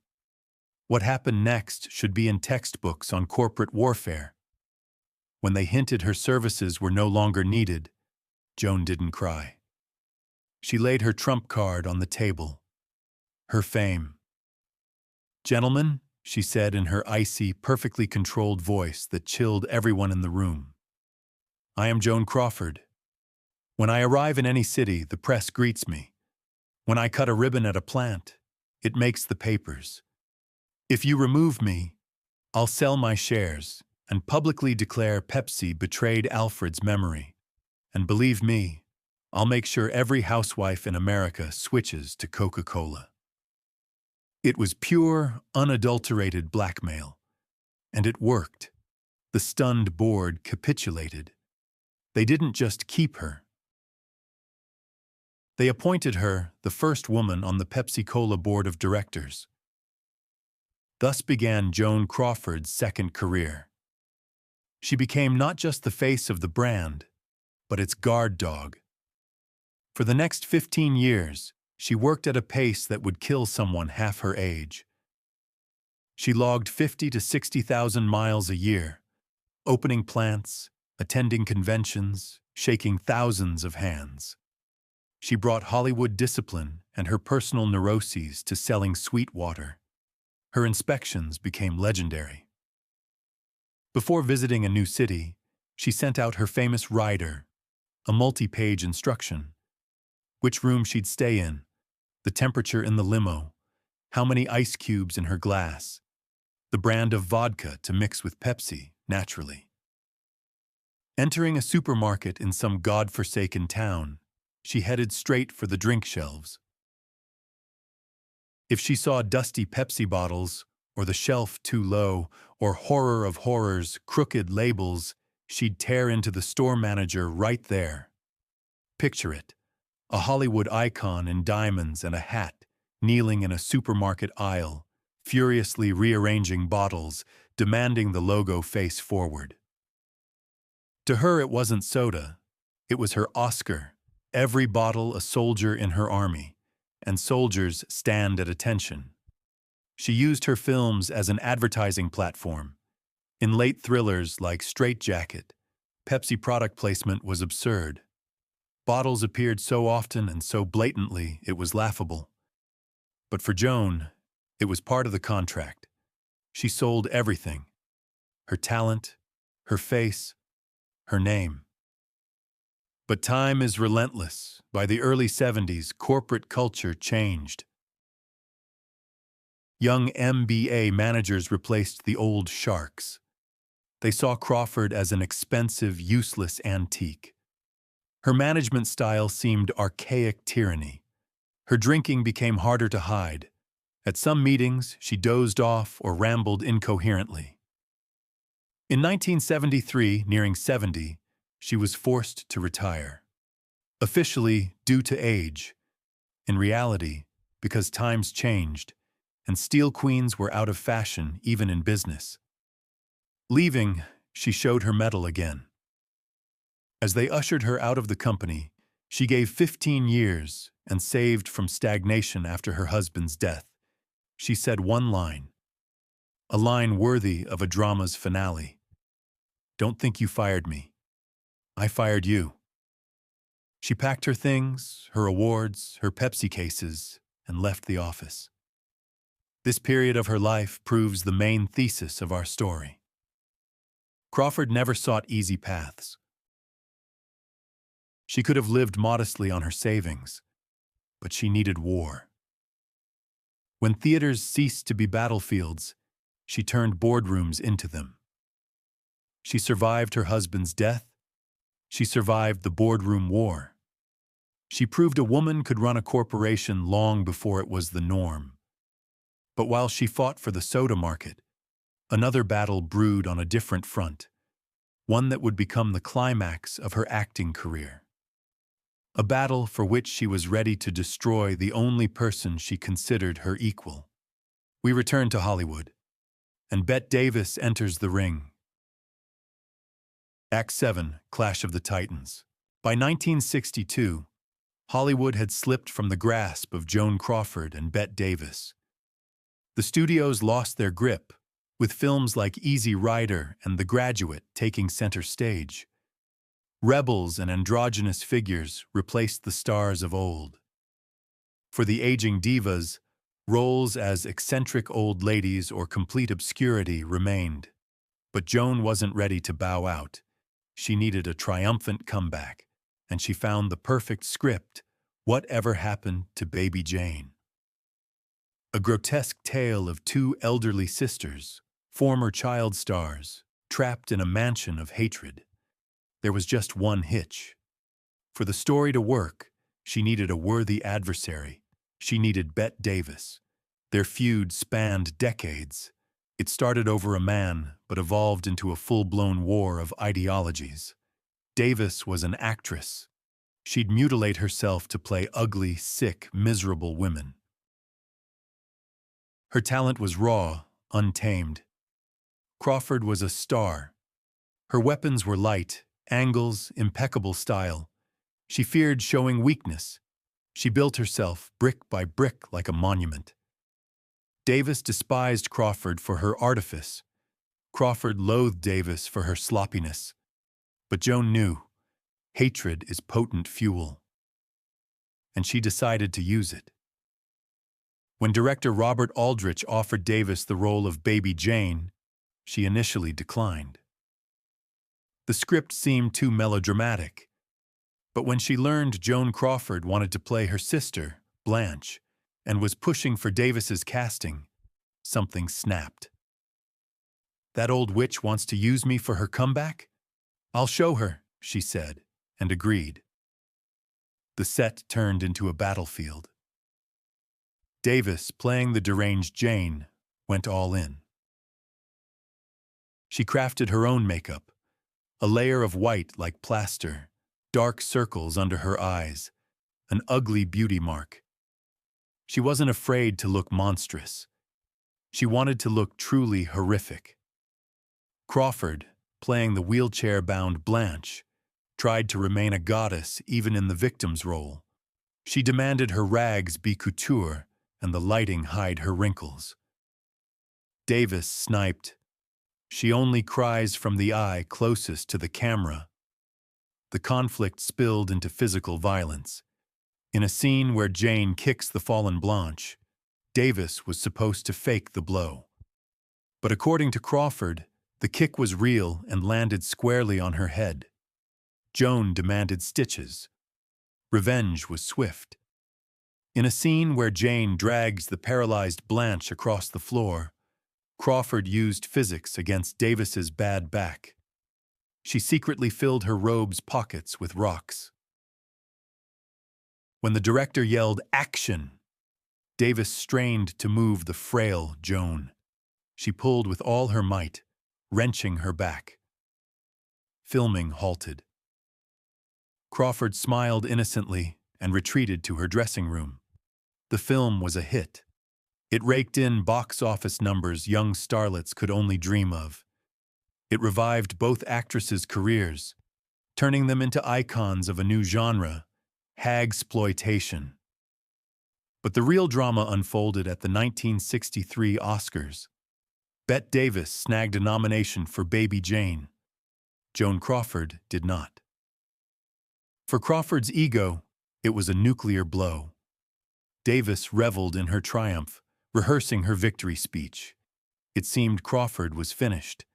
What happened next should be in textbooks on corporate warfare. When they hinted her services were no longer needed, Joan didn't cry. She laid her trump card on the table. Her fame. "Gentlemen," she said in her icy, perfectly controlled voice that chilled everyone in the room, "I am Joan Crawford. When I arrive in any city, the press greets me. When I cut a ribbon at a plant, it makes the papers. If you remove me, I'll sell my shares and publicly declare Pepsi betrayed Alfred's memory. And believe me, I'll make sure every housewife in America switches to Coca-Cola." It was pure, unadulterated blackmail. And it worked. The stunned board capitulated. They didn't just keep her. They appointed her the first woman on the Pepsi-Cola board of directors. Thus began Joan Crawford's second career. She became not just the face of the brand, but its guard dog. For the next 15 years, she worked at a pace that would kill someone half her age. She logged 50 to 60,000 miles a year, opening plants, attending conventions, shaking thousands of hands. She brought Hollywood discipline and her personal neuroses to selling sweet water. Her inspections became legendary. Before visiting a new city, she sent out her famous rider, a multi-page instruction. Which room she'd stay in, the temperature in the limo, how many ice cubes in her glass, the brand of vodka to mix with Pepsi, naturally. Entering a supermarket in some godforsaken town, she headed straight for the drink shelves. If she saw dusty Pepsi bottles, or the shelf too low, or horror of horrors, crooked labels, she'd tear into the store manager right there. Picture it, a Hollywood icon in diamonds and a hat, kneeling in a supermarket aisle, furiously rearranging bottles, demanding the logo face forward. To her it wasn't soda, it was her Oscar. Every bottle a soldier in her army, and soldiers stand at attention. She used her films as an advertising platform. In late thrillers like Straight Jacket, Pepsi product placement was absurd. Bottles appeared so often and so blatantly it was laughable. But for Joan, it was part of the contract. She sold everything. Her talent, her face, her name. But time is relentless. By the early 70s, corporate culture changed. Young MBA managers replaced the old sharks. They saw Crawford as an expensive, useless antique. Her management style seemed archaic tyranny. Her drinking became harder to hide. At some meetings, she dozed off or rambled incoherently. In 1973, nearing 70, she was forced to retire. Officially, due to age. In reality, because times changed, and steel queens were out of fashion even in business. Leaving, she showed her mettle again. As they ushered her out of the company, she gave 15 years and saved from stagnation after her husband's death. She said one line, a line worthy of a drama's finale. "Don't think you fired me. I fired you." She packed her things, her awards, her Pepsi cases, and left the office. This period of her life proves the main thesis of our story. Crawford never sought easy paths. She could have lived modestly on her savings, but she needed war. When theaters ceased to be battlefields, she turned boardrooms into them. She survived her husband's death. She survived the boardroom war. She proved a woman could run a corporation long before it was the norm. But while she fought for the soda market, another battle brewed on a different front, one that would become the climax of her acting career. A battle for which she was ready to destroy the only person she considered her equal. We return to Hollywood, and Bette Davis enters the ring. Act 7, Clash of the Titans. By 1962, Hollywood had slipped from the grasp of Joan Crawford and Bette Davis. The studios lost their grip, with films like Easy Rider and The Graduate taking center stage. Rebels and androgynous figures replaced the stars of old. For the aging divas, roles as eccentric old ladies or complete obscurity remained. But Joan wasn't ready to bow out. She needed a triumphant comeback, and she found the perfect script, Whatever Happened to Baby Jane? A grotesque tale of two elderly sisters, former child stars, trapped in a mansion of hatred. There was just one hitch. For the story to work, she needed a worthy adversary. She needed Bette Davis. Their feud spanned decades. It started over a man, but evolved into a full-blown war of ideologies. Davis was an actress. She'd mutilate herself to play ugly, sick, miserable women. Her talent was raw, untamed. Crawford was a star. Her weapons were light, angles, impeccable style. She feared showing weakness. She built herself brick by brick like a monument. Davis despised Crawford for her artifice. Crawford loathed Davis for her sloppiness. But Joan knew, hatred is potent fuel. And she decided to use it. When director Robert Aldrich offered Davis the role of Baby Jane, she initially declined. The script seemed too melodramatic. But when she learned Joan Crawford wanted to play her sister, Blanche, and was pushing for Davis's casting, something snapped. "That old witch wants to use me for her comeback? I'll show her," she said, and agreed. The set turned into a battlefield. Davis, playing the deranged Jane, went all in. She crafted her own makeup, a layer of white like plaster, dark circles under her eyes, an ugly beauty mark. She wasn't afraid to look monstrous. She wanted to look truly horrific. Crawford, playing the wheelchair-bound Blanche, tried to remain a goddess even in the victim's role. She demanded her rags be couture and the lighting hide her wrinkles. Davis sniped, "She only cries from the eye closest to the camera." The conflict spilled into physical violence. In a scene where Jane kicks the fallen Blanche, Davis was supposed to fake the blow. But according to Crawford, the kick was real and landed squarely on her head. Joan demanded stitches. Revenge was swift. In a scene where Jane drags the paralyzed Blanche across the floor, Crawford used physics against Davis's bad back. She secretly filled her robe's pockets with rocks. When the director yelled, "Action!" Davis strained to move the frail Joan. She pulled with all her might, wrenching her back. Filming halted. Crawford smiled innocently and retreated to her dressing room. The film was a hit. It raked in box office numbers young starlets could only dream of. It revived both actresses' careers, turning them into icons of a new genre, hagsploitation. But the real drama unfolded at the 1963 Oscars. Bette Davis snagged a nomination for Baby Jane. Joan Crawford did not. For Crawford's ego, it was a nuclear blow. Davis reveled in her triumph, rehearsing her victory speech. It seemed Crawford was finished.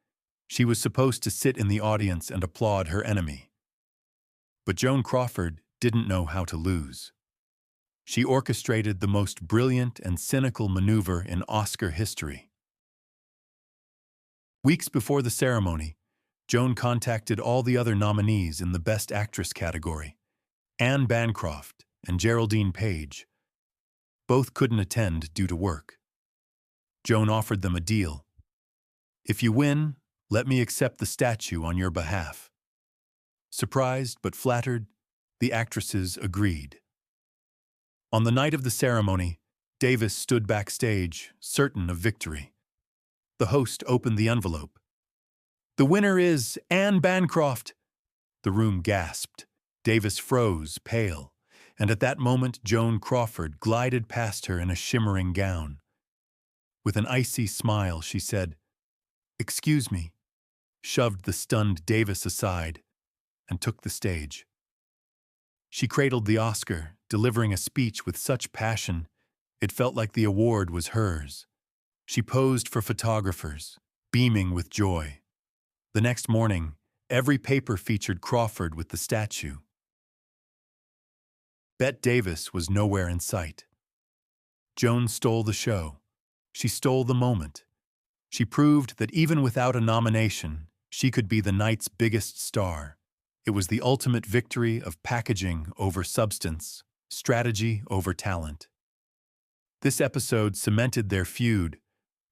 She was supposed to sit in the audience and applaud her enemy. But Joan Crawford didn't know how to lose. She orchestrated the most brilliant and cynical maneuver in Oscar history. Weeks before the ceremony, Joan contacted all the other nominees in the Best Actress category, Anne Bancroft and Geraldine Page. Both couldn't attend due to work. Joan offered them a deal. "If you win, let me accept the statue on your behalf." Surprised but flattered, the actresses agreed. On the night of the ceremony, Davis stood backstage, certain of victory. The host opened the envelope. "The winner is Anne Bancroft." The room gasped. Davis froze, pale, and at that moment Joan Crawford glided past her in a shimmering gown. With an icy smile, she said, "Excuse me," shoved the stunned Davis aside, and took the stage. She cradled the Oscar, delivering a speech with such passion, it felt like the award was hers. She posed for photographers, beaming with joy. The next morning, every paper featured Crawford with the statue. Bette Davis was nowhere in sight. Joan stole the show. She stole the moment. She proved that even without a nomination, she could be the night's biggest star. It was the ultimate victory of packaging over substance, strategy over talent. This episode cemented their feud,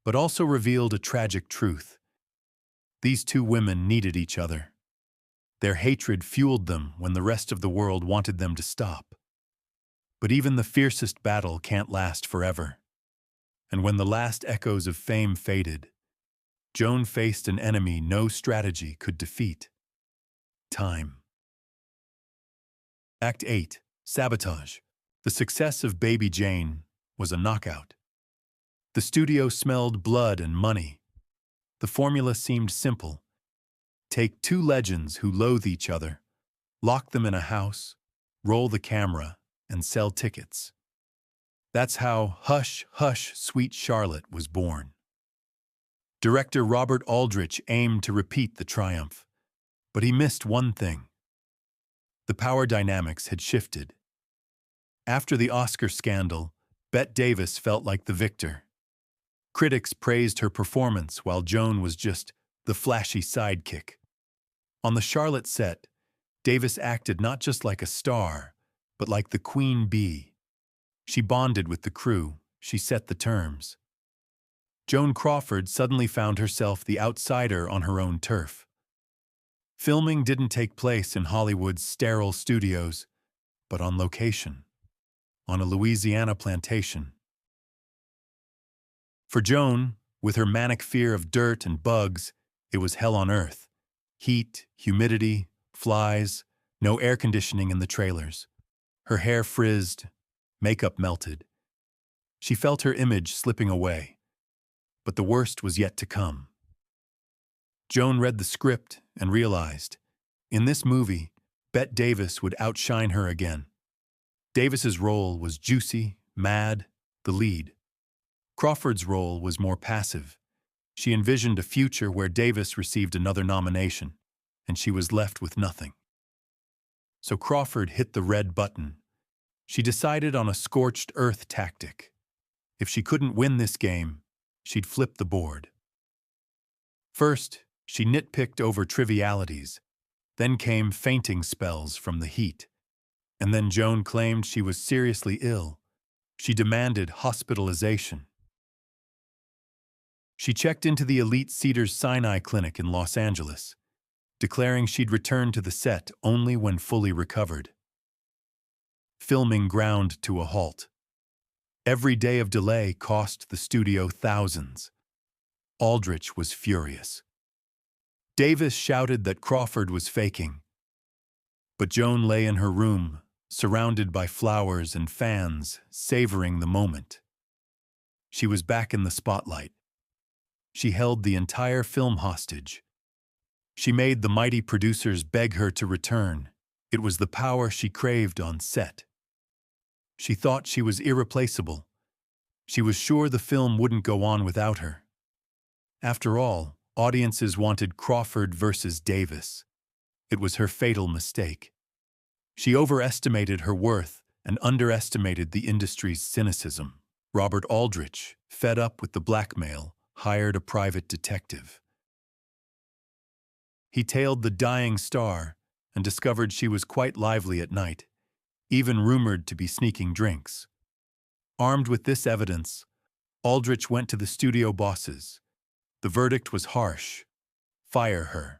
but also revealed a tragic truth. These two women needed each other. Their hatred fueled them when the rest of the world wanted them to stop. But even the fiercest battle can't last forever. And when the last echoes of fame faded, Joan faced an enemy no strategy could defeat: time. Act 8, Sabotage. The success of Baby Jane was a knockout. The studio smelled blood and money. The formula seemed simple. Take two legends who loathe each other, lock them in a house, roll the camera, and sell tickets. That's how Hush, Hush, Sweet Charlotte was born. Director Robert Aldrich aimed to repeat the triumph, but he missed one thing. The power dynamics had shifted. After the Oscar scandal, Bette Davis felt like the victor. Critics praised her performance while Joan was just the flashy sidekick. On the Charlotte set, Davis acted not just like a star, but like the queen bee. She bonded with the crew, she set the terms. Joan Crawford suddenly found herself the outsider on her own turf. Filming didn't take place in Hollywood's sterile studios, but on location, on a Louisiana plantation. For Joan, with her manic fear of dirt and bugs, it was hell on earth. Heat, humidity, flies, no air conditioning in the trailers. Her hair frizzed, makeup melted. She felt her image slipping away, but the worst was yet to come. Joan read the script and realized, in this movie, Bette Davis would outshine her again. Davis's role was juicy, mad, the lead. Crawford's role was more passive. She envisioned a future where Davis received another nomination, and she was left with nothing. So Crawford hit the red button. She decided on a scorched earth tactic. If she couldn't win this game, she'd flip the board. First, she nitpicked over trivialities. Then came fainting spells from the heat. And then Joan claimed she was seriously ill. She demanded hospitalization. She checked into the elite Cedars-Sinai Clinic in Los Angeles, declaring she'd return to the set only when fully recovered. Filming ground to a halt. Every day of delay cost the studio thousands. Aldrich was furious. Davis shouted that Crawford was faking. But Joan lay in her room, surrounded by flowers and fans, savoring the moment. She was back in the spotlight. She held the entire film hostage. She made the mighty producers beg her to return. It was the power she craved on set. She thought she was irreplaceable. She was sure the film wouldn't go on without her. After all, audiences wanted Crawford versus Davis. It was her fatal mistake. She overestimated her worth and underestimated the industry's cynicism. Robert Aldrich, fed up with the blackmail, hired a private detective. He tailed the dying star and discovered she was quite lively at night, even rumored to be sneaking drinks. Armed with this evidence, Aldrich went to the studio bosses. The verdict was harsh. Fire her.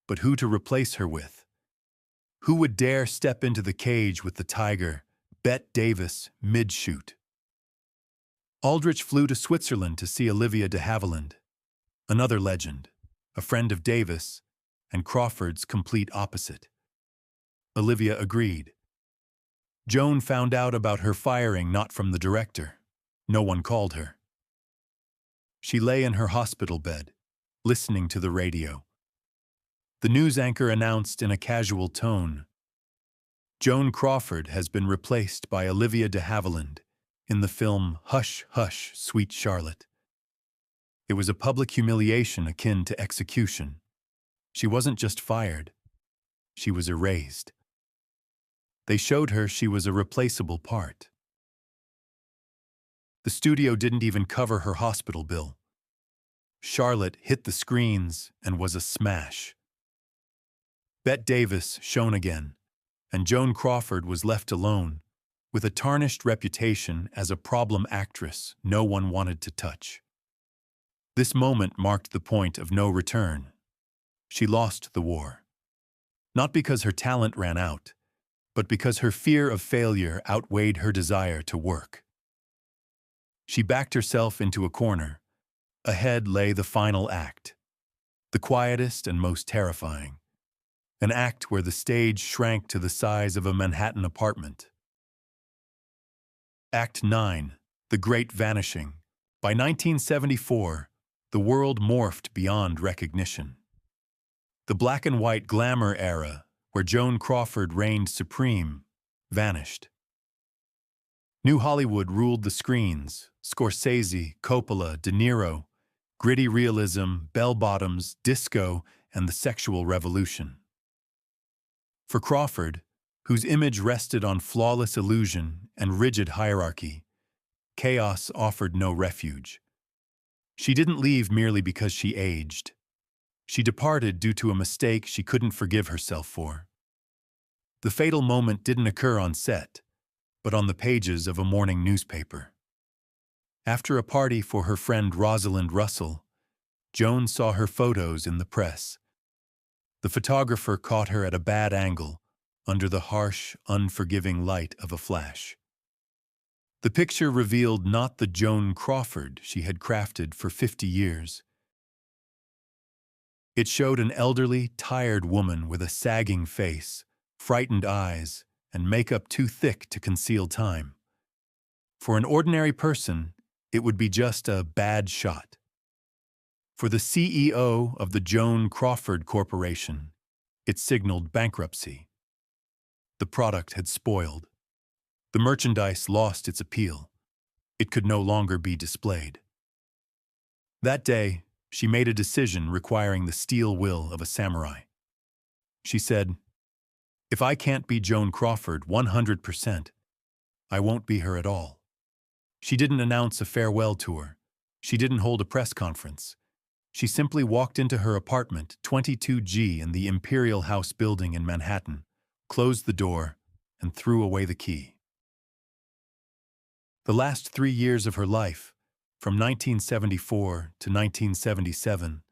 But who to replace her with? Who would dare step into the cage with the tiger, Bette Davis, mid-shoot? Aldrich flew to Switzerland to see Olivia de Havilland, another legend, a friend of Davis, and Crawford's complete opposite. Olivia agreed. Joan found out about her firing not from the director. No one called her. She lay in her hospital bed, listening to the radio. The news anchor announced in a casual tone, "Joan Crawford has been replaced by Olivia de Havilland in the film Hush, Hush, Sweet Charlotte." It was a public humiliation akin to execution. She wasn't just fired. She was erased. They showed her she was a replaceable part. The studio didn't even cover her hospital bill. Charlotte hit the screens and was a smash. Bette Davis shone again, and Joan Crawford was left alone, with a tarnished reputation as a problem actress no one wanted to touch. This moment marked the point of no return. She lost the war. Not because her talent ran out, but because her fear of failure outweighed her desire to work. She backed herself into a corner. Ahead lay the final act, the quietest and most terrifying. An act where the stage shrank to the size of a Manhattan apartment. Act 9, The Great Vanishing. By 1974, the world morphed beyond recognition. The black and white glamour era, where Joan Crawford reigned supreme, vanished. New Hollywood ruled the screens: Scorsese, Coppola, De Niro, gritty realism, bell-bottoms, disco, and the sexual revolution. For Crawford, whose image rested on flawless illusion and rigid hierarchy, chaos offered no refuge. She didn't leave merely because she aged. She departed due to a mistake she couldn't forgive herself for. The fatal moment didn't occur on set, but on the pages of a morning newspaper. After a party for her friend Rosalind Russell, Joan saw her photos in the press. The photographer caught her at a bad angle, under the harsh, unforgiving light of a flash. The picture revealed not the Joan Crawford she had crafted for 50 years. It showed an elderly, tired woman with a sagging face, frightened eyes, and makeup too thick to conceal time. For an ordinary person, it would be just a bad shot. For the CEO of the Joan Crawford Corporation, it signaled bankruptcy. The product had spoiled. The merchandise lost its appeal. It could no longer be displayed. That day, she made a decision requiring the steel will of a samurai. She said, "If I can't be Joan Crawford 100%, I won't be her at all." She didn't announce a farewell tour. She didn't hold a press conference. She simply walked into her apartment, 22G in the Imperial House building in Manhattan, closed the door, and threw away the key. The last 3 years of her life, from 1974 to 1977,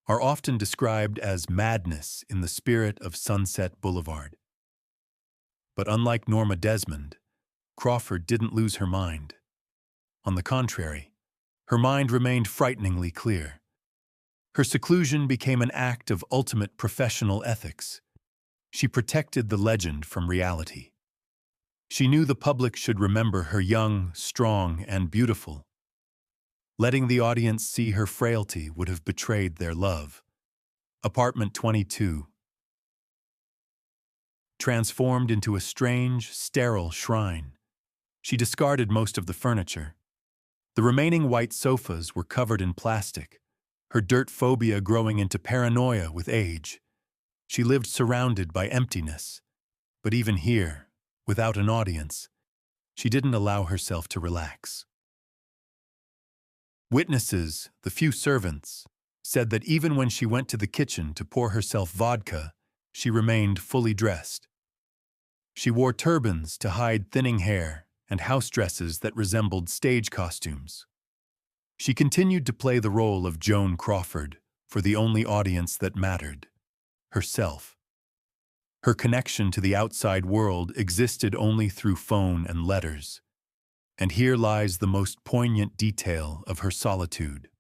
are often described as madness in the spirit of Sunset Boulevard. But unlike Norma Desmond, Crawford didn't lose her mind. On the contrary, her mind remained frighteningly clear. Her seclusion became an act of ultimate professional ethics. She protected the legend from reality. She knew the public should remember her young, strong, and beautiful. Letting the audience see her frailty would have betrayed their love. Apartment 22. Transformed into a strange, sterile shrine. She discarded most of the furniture. The remaining white sofas were covered in plastic, her dirt phobia growing into paranoia with age. She lived surrounded by emptiness. But even here, without an audience, she didn't allow herself to relax. Witnesses, the few servants, said that even when she went to the kitchen to pour herself vodka, she remained fully dressed. She wore turbans to hide thinning hair and house dresses that resembled stage costumes. She continued to play the role of Joan Crawford for the only audience that mattered, herself. Her connection to the outside world existed only through phone and letters. And here lies the most poignant detail of her solitude.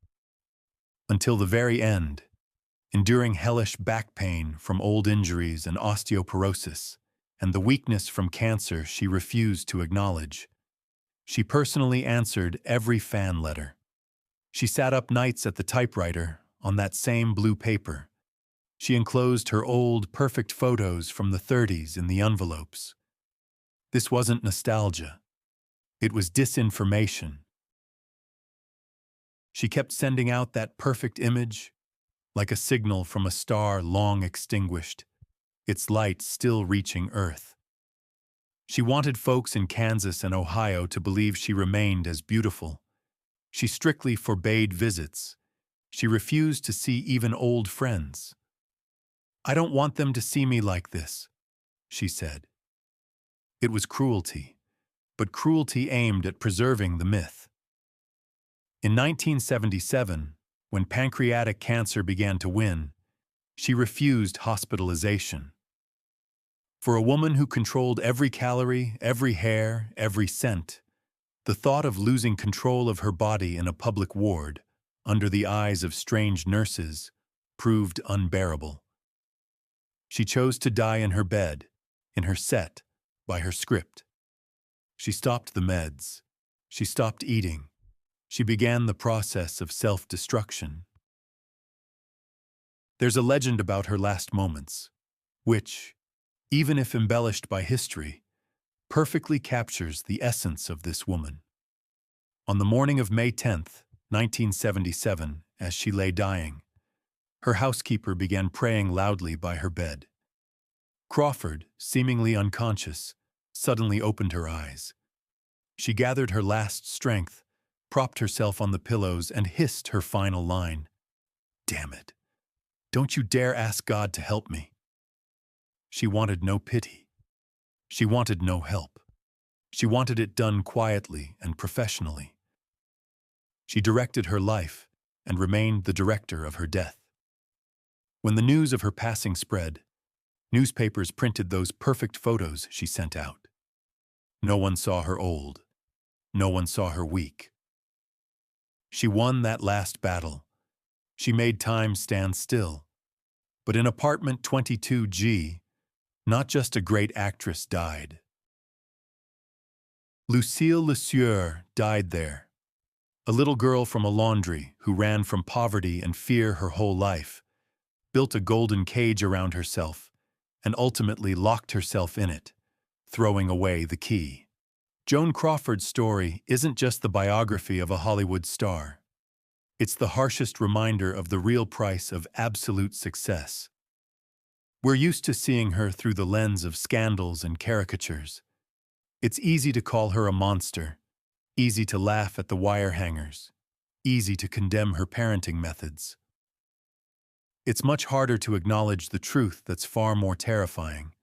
Until the very end, enduring hellish back pain from old injuries and osteoporosis, and the weakness from cancer she refused to acknowledge, she personally answered every fan letter. She sat up nights at the typewriter on that same blue paper. She enclosed her old, perfect photos from the 30s in the envelopes. This wasn't nostalgia. It was disinformation. She kept sending out that perfect image, like a signal from a star long extinguished, its light still reaching Earth. She wanted folks in Kansas and Ohio to believe she remained as beautiful. She strictly forbade visits. She refused to see even old friends. "I don't want them to see me like this," she said. It was cruelty, but cruelty aimed at preserving the myth. In 1977, when pancreatic cancer began to win, she refused hospitalization. For a woman who controlled every calorie, every hair, every scent, the thought of losing control of her body in a public ward, under the eyes of strange nurses, proved unbearable. She chose to die in her bed, in her set, by her script. She stopped the meds. She stopped eating. She began the process of self-destruction. There's a legend about her last moments, which, even if embellished by history, perfectly captures the essence of this woman. On the morning of May 10th, 1977, as she lay dying, her housekeeper began praying loudly by her bed. Crawford, seemingly unconscious, suddenly opened her eyes. She gathered her last strength, propped herself on the pillows, and hissed her final line. "Damn it. Don't you dare ask God to help me." She wanted no pity. She wanted no help. She wanted it done quietly and professionally. She directed her life and remained the director of her death. When the news of her passing spread, newspapers printed those perfect photos she sent out. No one saw her old. No one saw her weak. She won that last battle. She made time stand still. But in apartment 22G, not just a great actress died. Lucille Lesieur died there, a little girl from a laundry who ran from poverty and fear her whole life, built a golden cage around herself, and ultimately locked herself in it, throwing away the key. Joan Crawford's story isn't just the biography of a Hollywood star. It's the harshest reminder of the real price of absolute success. We're used to seeing her through the lens of scandals and caricatures. It's easy to call her a monster, easy to laugh at the wire hangers, easy to condemn her parenting methods. It's much harder to acknowledge the truth that's far more terrifying.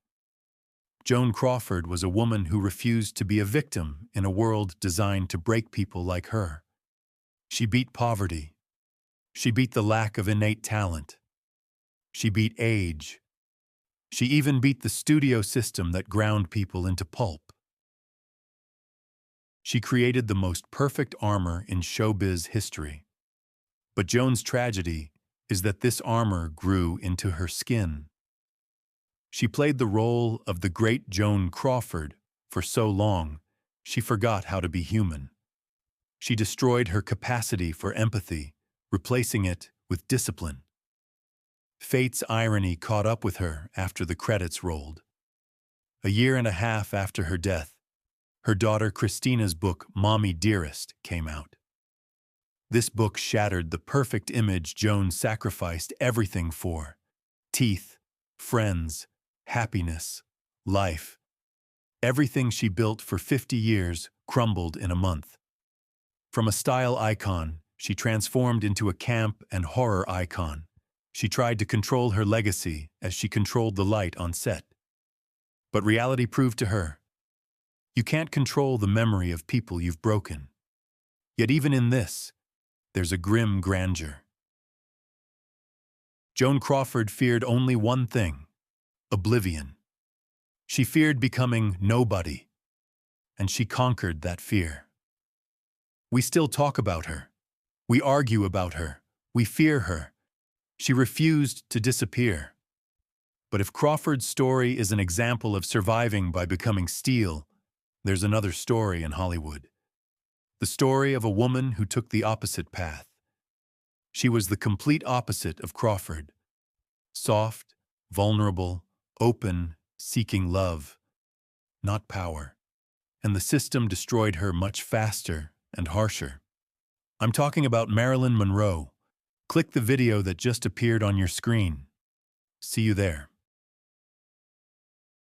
Joan Crawford was a woman who refused to be a victim in a world designed to break people like her. She beat poverty. She beat the lack of innate talent. She beat age. She even beat the studio system that ground people into pulp. She created the most perfect armor in showbiz history. But Joan's tragedy is that this armor grew into her skin. She played the role of the great Joan Crawford for so long, she forgot how to be human. She destroyed her capacity for empathy, replacing it with discipline. Fate's irony caught up with her after the credits rolled. A year and a half after her death, her daughter Christina's book, Mommy Dearest, came out. This book shattered the perfect image Joan sacrificed everything for: teeth, friends, happiness, life. Everything she built for 50 years crumbled in a month. From a style icon, she transformed into a camp and horror icon. She tried to control her legacy as she controlled the light on set. But reality proved to her, you can't control the memory of people you've broken. Yet even in this, there's a grim grandeur. Joan Crawford feared only one thing: oblivion. She feared becoming nobody, and she conquered that fear. We still talk about her. We argue about her. We fear her. She refused to disappear. But if Crawford's story is an example of surviving by becoming steel, there's another story in Hollywood. The story of a woman who took the opposite path. She was the complete opposite of Crawford. Soft, vulnerable, open, seeking love, not power. And the system destroyed her much faster and harsher. I'm talking about Marilyn Monroe. Click the video that just appeared on your screen. See you there.